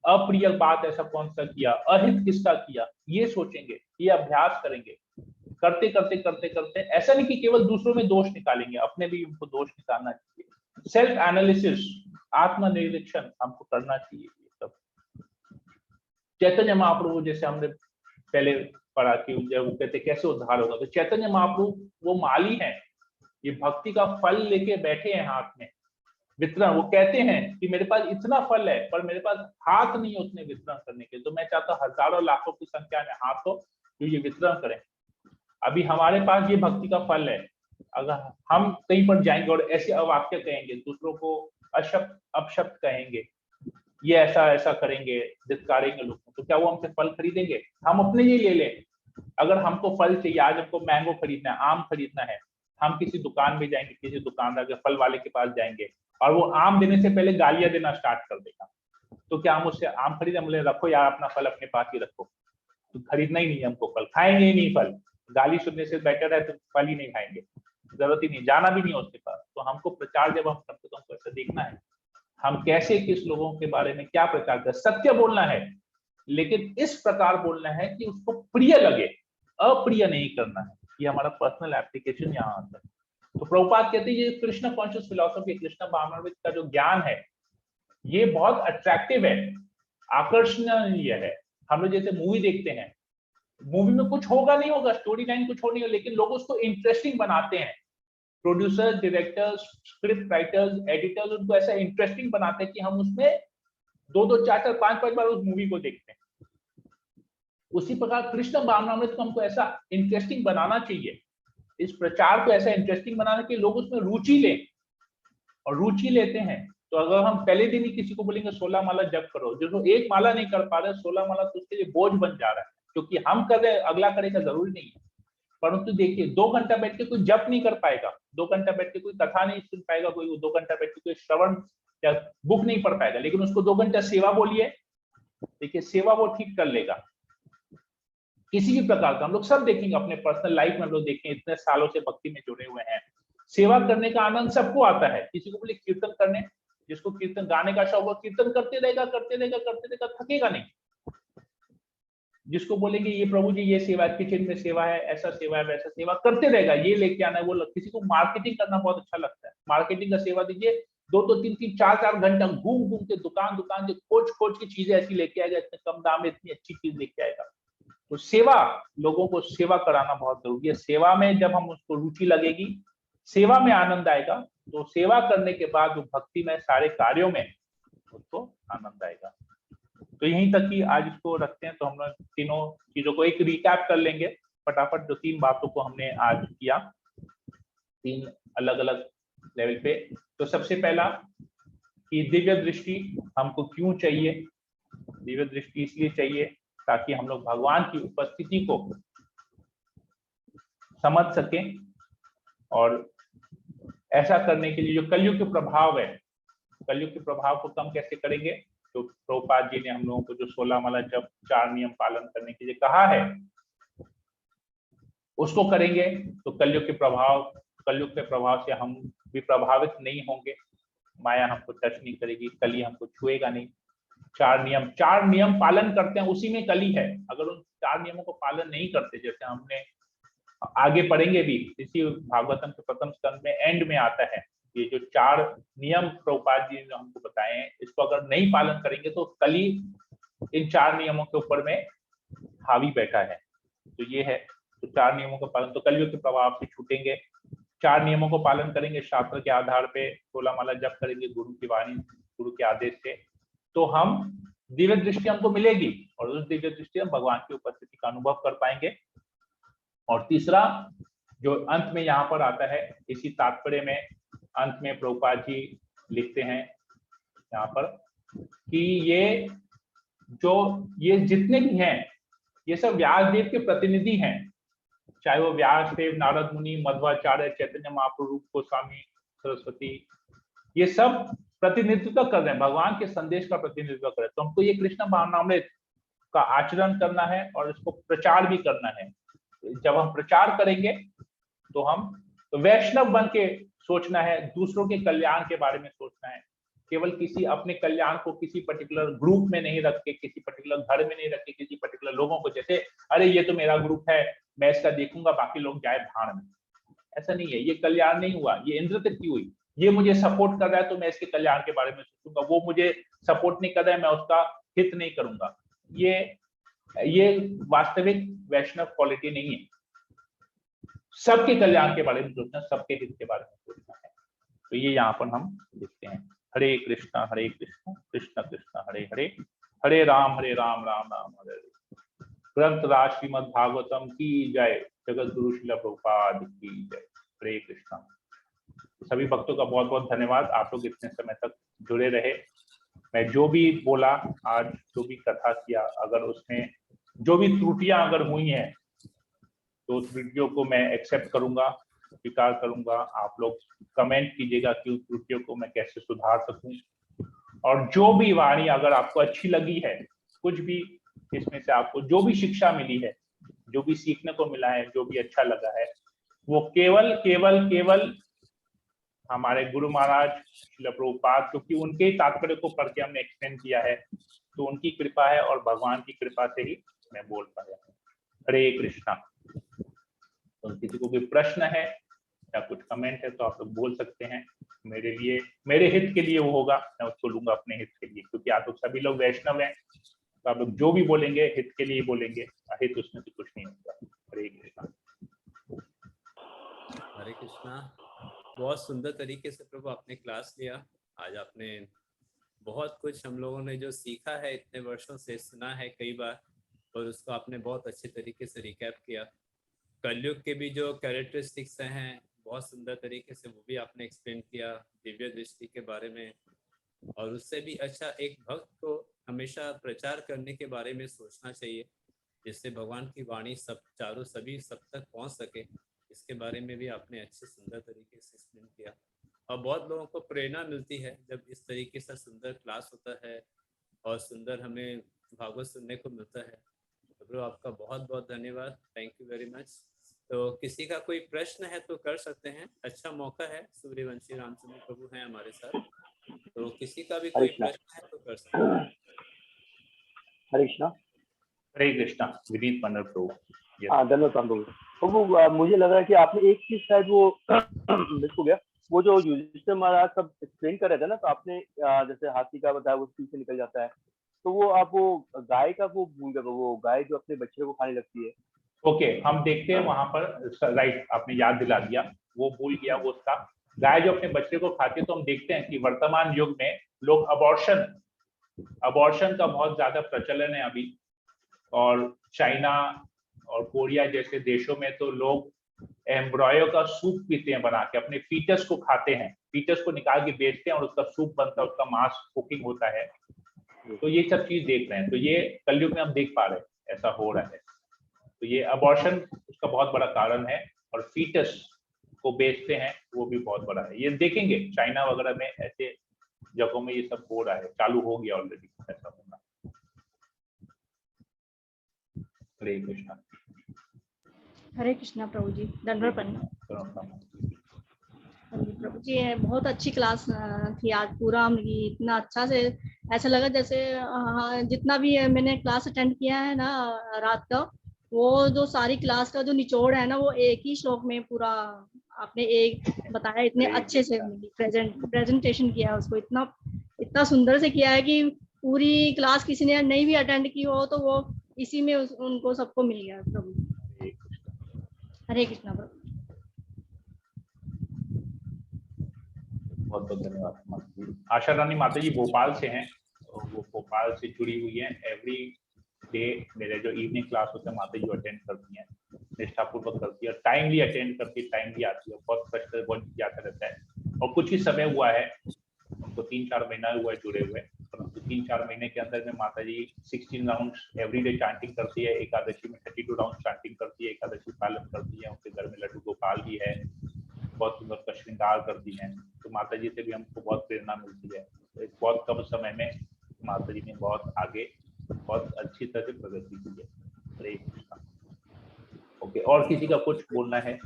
अप्रिय बात ऐसा कौन सा किया, अहित किसका किया, ये सोचेंगे, ये अभ्यास करेंगे। करते करते करते करते ऐसा नहीं कि केवल दूसरों में दोष निकालेंगे, अपने भी उनको दोष निकालना चाहिए। सेल्फ एनालिसिस, आत्मनिरीक्षण हमको करना चाहिए। सब चैतन्य महाप्रभु जैसे हमने पहले पढ़ा कि वो कहते कैसे उद्धार होगा, तो चैतन्य महाप्रभु वो माली हैं, ये भक्ति का फल लेके बैठे हैं हाथ में वितरण। वो कहते हैं कि मेरे पास इतना फल है पर मेरे पास हाथ नहीं है उसमें वितरण करने के, तो मैं चाहता हूँ हजारों लाखों की संख्या में हाथ हो जो ये वितरण करें। अभी हमारे पास ये भक्ति का फल है, अगर हम कहीं पर जाएंगे और ऐसे अवाक्य कहेंगे, दूसरों को अपशब्द कहेंगे, ये ऐसा ऐसा करेंगे, धिक्कारेंगे लोगों को, तो क्या वो हमसे फल खरीदेंगे? हम अपने लिए ले लें। अगर हमको फल चाहिए, आज हमको मैंगो खरीदना है, आम खरीदना है, हम किसी दुकान में जाएंगे, किसी दुकानदार के फल वाले के पास जाएंगे और वो आम देने से पहले गालियां देना स्टार्ट कर देगा, तो क्या हम उससे आम खरीदें? बोले रखो यार, अपना फल अपने पास ही रखो, तो खरीदना ही नहीं हमको फल, खाएंगे ही नहीं फल, गाली सुनने से बेटर है तो फल ही नहीं खाएंगे, जरूरत ही नहीं, जाना भी नहीं उसके पास। तो हमको प्रचार जब हम करते तो हमको ऐसा देखना है हम कैसे किस लोगों के बारे में क्या प्रचार कर, सत्य बोलना है, लेकिन इस प्रकार बोलना है कि उसको प्रिय लगे, अप्रिय नहीं करना है। ये हमारा पर्सनल एप्लीकेशन यहाँ आता है। तो प्रभुपाद कहते हैं ये कृष्ण कॉन्शियस फिलॉसफी, कृष्ण भावनामृत का जो ज्ञान है ये बहुत अट्रैक्टिव है, आकर्षणीय है। हम लोग जैसे मूवी देखते हैं, मूवी में कुछ होगा नहीं होगा, स्टोरी लाइन कुछ होनी है, लेकिन लोग उसको इंटरेस्टिंग बनाते हैं। Producers, directors, script writers, editors उनको ऐसा इंटरेस्टिंग बनाते हैं कि हम उसमें 2-2, 4-4, 5-5 बार उस मूवी को देखते हैं। उसी प्रकार कृष्ण भावनामृत को हमको ऐसा इंटरेस्टिंग बनाना चाहिए, इस प्रचार को ऐसा इंटरेस्टिंग बनाना कि लोग उसमें रुचि लें, और रुचि लेते हैं तो अगर हम पहले दिन ही किसी को बोलेंगे 16 माला जप करो, जो एक माला नहीं कर पा रहे, 16 माला तो उसके लिए बोझ बन जा रहा है, क्योंकि हम कर रहे अगला करेगा जरूरी नहीं है। परंतु देखिए 2 घंटा बैठ के कोई जप नहीं कर पाएगा, 2 घंटा बैठ के कोई कथा नहीं सुन पाएगा, कोई 2 घंटा बैठ के कोई श्रवण या बुक नहीं पढ़ पाएगा, लेकिन उसको 2 घंटा सेवा बोलिए, देखिए सेवा वो ठीक कर लेगा। किसी भी प्रकार का हम लोग सब देखेंगे अपने पर्सनल लाइफ में, हम लोग देखें इतने सालों से भक्ति में जुड़े हुए हैं, सेवा करने का आनंद सबको आता है। किसी को बोले कीर्तन करने, जिसको कीर्तन गाने का शौक हो कीर्तन करते रहेगा करते रहेगा करते रहेगा, थकेगा नहीं। जिसको बोलेंगे ये प्रभु जी ये सेवा, किचन में सेवा है, ऐसा सेवा है, वैसा सेवा, करते रहेगा, ये लेके आना है वो। किसी को मार्केटिंग करना बहुत अच्छा लगता है, मार्केटिंग का सेवा दीजिए, 2-2, 3-3, 4-4 घंटा घूम घूम के दुकान दुकान से खोज खोज की चीजें ऐसी लेके आएगा, इतने कम दाम में इतनी अच्छी चीज लेके आएगा। तो सेवा, लोगों को सेवा कराना बहुत जरूरी है। सेवा में जब हम उसको रुचि लगेगी, सेवा में आनंद आएगा, तो सेवा करने के बाद वो भक्ति में सारे कार्यों में उसको आनंद आएगा। तो यहीं तक कि आज इसको रखते हैं। तो हम लोग तीनों चीजों को एक रिकैप कर लेंगे फटाफट, जो 3 बातों को हमने आज किया 3 अलग अलग लेवल पे। तो सबसे पहला कि दिव्य दृष्टि हमको क्यों चाहिए? दिव्य दृष्टि इसलिए चाहिए ताकि हम लोग भगवान की उपस्थिति को समझ सकें, और ऐसा करने के लिए जो कलयुग के प्रभाव है, कलयुग के प्रभाव को कम कैसे करेंगे? तो प्रभुपाद जी ने हम लोगों को जो 16 माला जप 4 नियम पालन करने के लिए कहा है, उसको करेंगे तो कलयुग के प्रभाव से हम भी प्रभावित नहीं होंगे, माया हमको टच नहीं करेगी, कली हमको छुएगा नहीं। 4 नियम पालन करते हैं, उसी में कली है। अगर उन 4 नियमों को पालन नहीं करते, जैसे हमने आगे पढ़ेंगे भी, इसी भागवतम के प्रथम स्कंद में एंड में आता है, ये जो 4 नियम प्रभुपाद जी ने हमको बताए हैं, इसको अगर नहीं पालन करेंगे तो कली इन 4 नियमों के ऊपर में हावी बैठा है। तो ये है, तो 4 नियमों का पालन, तो कलयुग के प्रभाव से छूटेंगे। 4 नियमों को पालन करेंगे, शास्त्र के आधार पे 16 माला जप करेंगे, गुरु की वाणी, गुरु के आदेश से, तो हम दिव्य दृष्टि हमको मिलेगी, और उस दिव्य दृष्टि हम भगवान की उपस्थिति का अनुभव कर पाएंगे। और तीसरा जो अंत में यहाँ पर आता है, इसी तात्पर्य में अंत में प्रभुपाद जी लिखते हैं यहाँ पर कि ये जितने भी हैं ये सब व्यासदेव के प्रतिनिधि हैं, चाहे वो व्यासदेव, नारद मुनि, मध्वाचार्य, चैतन्य महाप्रभु, गोस्वामी, सरस्वती, ये सब प्रतिनिधित्व कर रहे हैं, भगवान के संदेश का प्रतिनिधित्व कर रहे हैं। तो हमको ये कृष्ण भावनामृत का आचरण करना है और इसको प्रचार भी करना है। जब हम प्रचार करेंगे तो हम वैष्णव बन के सोचना है, दूसरों के कल्याण के बारे में सोचना है, केवल किसी अपने कल्याण को किसी पर्टिकुलर ग्रुप में नहीं रख के, किसी पर्टिकुलर घर में नहीं रख के, किसी पर्टिकुलर लोगों को, जैसे अरे ये तो मेरा ग्रुप है, मैं इसका देखूंगा, बाकी लोग जाए भाड़ में, ऐसा नहीं है। ये कल्याण नहीं हुआ, ये इंद्र तृप्ति हुई। ये मुझे सपोर्ट कर रहा है तो मैं इसके कल्याण के बारे में सोचूंगा, वो मुझे सपोर्ट नहीं कर रहा है मैं उसका हित नहीं करूंगा। ये वास्तविक वैष्णव क्वालिटी नहीं है। सबके कल्याण के बारे में सोचना, सबके हित के बारे में सोचना है। तो ये यहाँ पर हम देखते हैं। हरे कृष्णा कृष्ण कृष्ण हरे हरे, हरे राम राम राम हरे हरे। ग्रंथ राज श्रीमद् भागवतम की जय, जगत गुरु श्रील प्रभुपाद की जय। हरे कृष्णा। सभी भक्तों का बहुत बहुत धन्यवाद, आप लोग इतने समय तक जुड़े रहे। मैं जो भी बोला आज, जो भी कथा किया, अगर उसमें जो भी त्रुटियां अगर हुई हैं तो त्रुटियों को मैं एक्सेप्ट करूंगा, स्वीकार करूंगा। आप लोग कमेंट कीजिएगा कि उस त्रुटियों को मैं कैसे सुधार सकूं। और जो भी वाणी अगर आपको अच्छी लगी है, कुछ भी इसमें से आपको जो भी शिक्षा मिली है, जो भी सीखने को मिला है, जो भी अच्छा लगा है, वो केवल केवल केवल हमारे गुरु महाराज श्रील प्रभुपाद, क्योंकि उनके ही तात्पर्य को पढ़ के हमने एक्सप्लेन किया है, तो उनकी कृपा है और भगवान की कृपा से ही मैं बोल पाया। हरे कृष्णा। तो किसी को भी प्रश्न है या कुछ कमेंट है तो आप लोग बोल सकते हैं। मेरे लिए, मेरे हित के लिए वो होगा, मैं उसको लूंगा अपने हित के लिए, क्योंकि आप लोग सभी लोग वैष्णव हैं, तो आप लोग जो भी बोलेंगे हित के लिए बोलेंगे, अहित उसमें से कुछ नहीं होगा। हरे कृष्णा। हरे कृष्णा। बहुत सुंदर तरीके से प्रभु आपने क्लास लिया। आज आपने बहुत कुछ हम लोगों ने जो सीखा है, इतने वर्षों से सुना है कई बार, और उसको आपने बहुत अच्छे तरीके से रिकैप किया। कलयुग के भी जो कैरेक्टरिस्टिक्स हैं बहुत सुंदर तरीके से वो भी आपने एक्सप्लेन किया, दिव्य दृष्टि के बारे में। और उससे भी अच्छा एक भक्त को हमेशा प्रचार करने के बारे में सोचना चाहिए, जिससे भगवान की वाणी सब चारों सभी सब तक पहुंच सके। इसके बारे में भी आपने अच्छे सुंदर तरीके से एक्सप्लेन किया, और बहुत लोगों को प्रेरणा मिलती है जब इस तरीके से सुंदर क्लास होता है और सुंदर हमें भागवत सुनने को मिलता है। तो ब्रो आपका बहुत बहुत धन्यवाद, थैंक यू वेरी मच। तो किसी का कोई प्रश्न है तो कर सकते हैं, अच्छा मौका है, सूर्यवंशी रामचंद्र प्रभु हैं हमारे साथ, तो किसी का भी कोई प्रश्न है तो कर सकते हैं। हरे कृष्णा। हरे कृष्णा। विनीत पंडित प्रभु। धन्यवाद प्रभु। प्रभु मुझे लग रहा है कि आपने एक चीज शायद वो मिस हो गया, वो जो युधिष्ठिर महाराज सब एक्सप्लेन कर रहे थे ना, तो आपने जैसे हाथी का बताया वो स्पीड से निकल जाता है, तो वो आप वो गाय का वो भूल गए, वो गाय जो अपने बच्चे को खाने लगती है। ओके, हम देखते हैं वहां पर, राइट, आपने याद दिला दिया, वो भूल गया वो उसका। गाय जो अपने बच्चे को खाती है, तो हम देखते हैं कि वर्तमान युग में लोग अबॉर्शन का बहुत ज्यादा प्रचलन है अभी, और चाइना और कोरिया जैसे देशों में तो लोग एम्ब्रॉयो का सूप पीते हैं बना के, अपने फीटस को खाते हैं, फीटस को निकाल के बेचते हैं और उसका सूप बनता है, उसका मांस कुकिंग होता है। तो ये सब चीज देख रहे हैं, तो ये कलयुग में हम देख पा रहे हैं ऐसा हो रहा है। तो ये अबॉर्शन उसका बहुत बड़ा कारण है, और फीटस को बेचते हैं वो भी बहुत बड़ा है। ये देखेंगे चाइना वगैरह में, ऐसे जगहों में ये सब हो रहा है, चालू हो गया ऑलरेडी ऐसा होना। हरे कृष्णा। हरे कृष्णा प्रभु जी, दंडवत प्रणाम। प्रभु जी बहुत अच्छी क्लास थी आज, पूरा इतना अच्छा से ऐसा लगा जैसे जितना भी मैंने क्लास अटेंड किया है ना रात का, वो जो सारी क्लास का जो निचोड़ है ना, वो एक ही श्लोक में पूरा आपने एक बताया, इतने अच्छे से प्रेजेंटेशन किया उसको, इतना सुंदर से किया है कि पूरी क्लास किसी ने नहीं भी अटेंड की हो तो वो इसी में उनको सबको मिल गया प्रभु। हरे कृष्णा प्रभु। बहुत बहुत धन्यवाद। आशा रानी माता जी भोपाल से हैं, तो वो भोपाल से जुड़ी हुई है। एवरी डे मेरे जो इवनिंग क्लास होते हैं माता जी अटेंड करती हैं, निष्ठापूर्वक करती है, टाइमली अटेंड करती है, टाइमली आती है, बहुत कष्ट बहुत जाता रहता है। और कुछ ही समय हुआ है उनको, 3-4 महीना हुआ है जुड़े हुए, परंतु 3-4 महीने के अंदर में माता जी 16 राउंड्स एवरी डे चांटिंग करती है। एकादशी में 32 राउंड चांटिंग करती है, एकादशी पालन करती है, उनके घर में लड्डू गोपाल भी है, बहुत सुंदर का श्रृंगार करती हैं। तो माता जी से भी हमको बहुत प्रेरणा मिलती है। तो एक बहुत कम समय में माता जी ने बहुत आगे बहुत अच्छी तरह से प्रगति की है। हरे कृष्णा। ओके, और किसी का कुछ बोलना है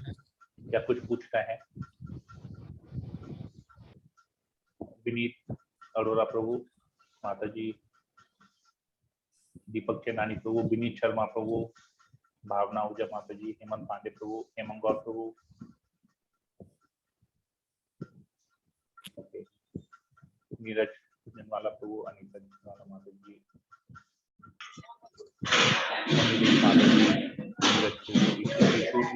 या कुछ पूछना है? विनीत अरोरा प्रभु, माता जी दीपक चेनानी प्रभु, विनीत शर्मा प्रभु, भावना ऊर्जा माता जी, हेमंत पांडे प्रभु, हेमंत गौर प्रभु, नीरज जनवाला प्रभु, अनिता जनवाला माता जी,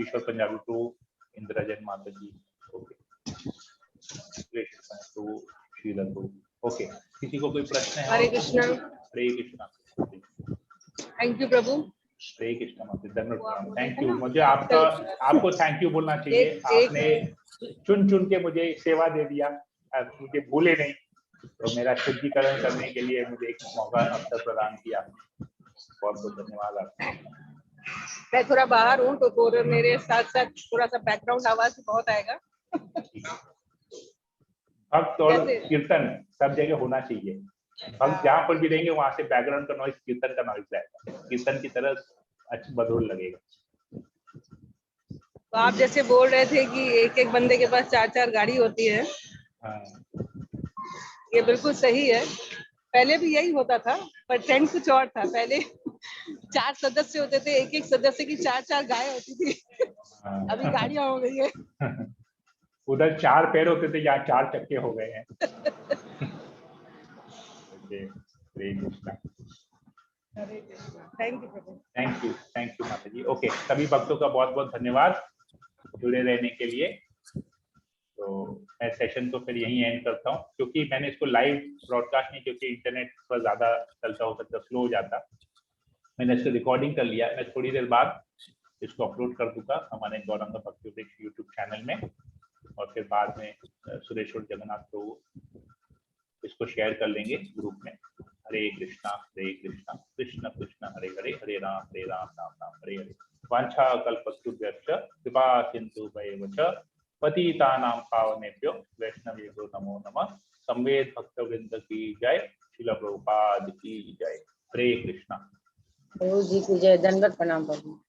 ईश्वर पंजाबी प्रभु, इंदिरा जैन माता जी, ओके, प्रभु, श्रीधर प्रभु, ओके। किसी को कोई प्रश्न है? हरे कृष्णा। हरे कृष्णा। थैंक यू प्रभु। हरे कृष्णा माता, धन्यवाद, थैंक यू। मुझे आपको थैंक यू बोलना चाहिए, आपने चुन के मुझे सेवा दे दिया, मुझे भूले नहीं। तो मेरा शुद्धिकरण करने के लिए मुझे एक मौका अवसर प्रदान किया, बहुत बहुत धन्यवाद आपका। मैं थोड़ा बाहर हूँ तो थोड़ा मेरे साथ साथ थोड़ा सा बैकग्राउंड आवाज बहुत आएगा। भक्त और कैसे? कीर्तन सब जगह होना चाहिए। भक्त जहाँ पर भी रहेंगे वहां से बैकग्राउंड का नॉइज कीर्तन का नॉइज आएगा, कीर्तन की तरह अच्छा मधुर लगेगा। तो आप जैसे बोल रहे थे कि एक एक बंदे के पास 4-4 गाड़ी होती है, हाँ, ये बिल्कुल सही है। पहले भी यही होता था, पर ट्रेंड कुछ और था। पहले 4 सदस्य होते थे, एक एक सदस्य की 4-4 गाय होती थी। हाँ। अभी गाड़ियां हो गई है। उधर 4 पैर होते थे, यहाँ 4 चक्के हो गए हैं। हरे कृष्णा। थैंक यू प्रभु। थैंक यू माता जी। ओके, सभी भक्तों का बहुत बहुत धन्यवाद जुड़े रहने के लिए। तो मैं सेशन को फिर यहीं एंड करता हूँ, क्योंकि मैंने इसको लाइव ब्रॉडकास्ट नहीं, क्योंकि इंटरनेट पर ज्यादा चलता हो सकता, स्लो हो जाता। मैंने इसको रिकॉर्डिंग कर लिया, मैं थोड़ी देर बाद इसको अपलोड कर दूंगा हमारे गौरंग भक्ति वृक्ष यूट्यूब चैनल में, और फिर बाद में सुरेश और जगन्नाथ को इसको शेयर कर लेंगे ग्रुप में। हरे कृष्णा कृष्ण कृष्ण हरे हरे, हरे राम राम राम हरे हरे। वांछा कल्पतरुभ्यश्च कृपा सिंधु वैवच पतितानां पावनेभ्यो वैष्णवेभ्यो नमो नमः। संवेद भक्तवृंद की जय, श्रील प्रभुपाद की जय। हरे कृष्णा। प्रभु जी की जय। दंडवत प्रणाम प्रभु।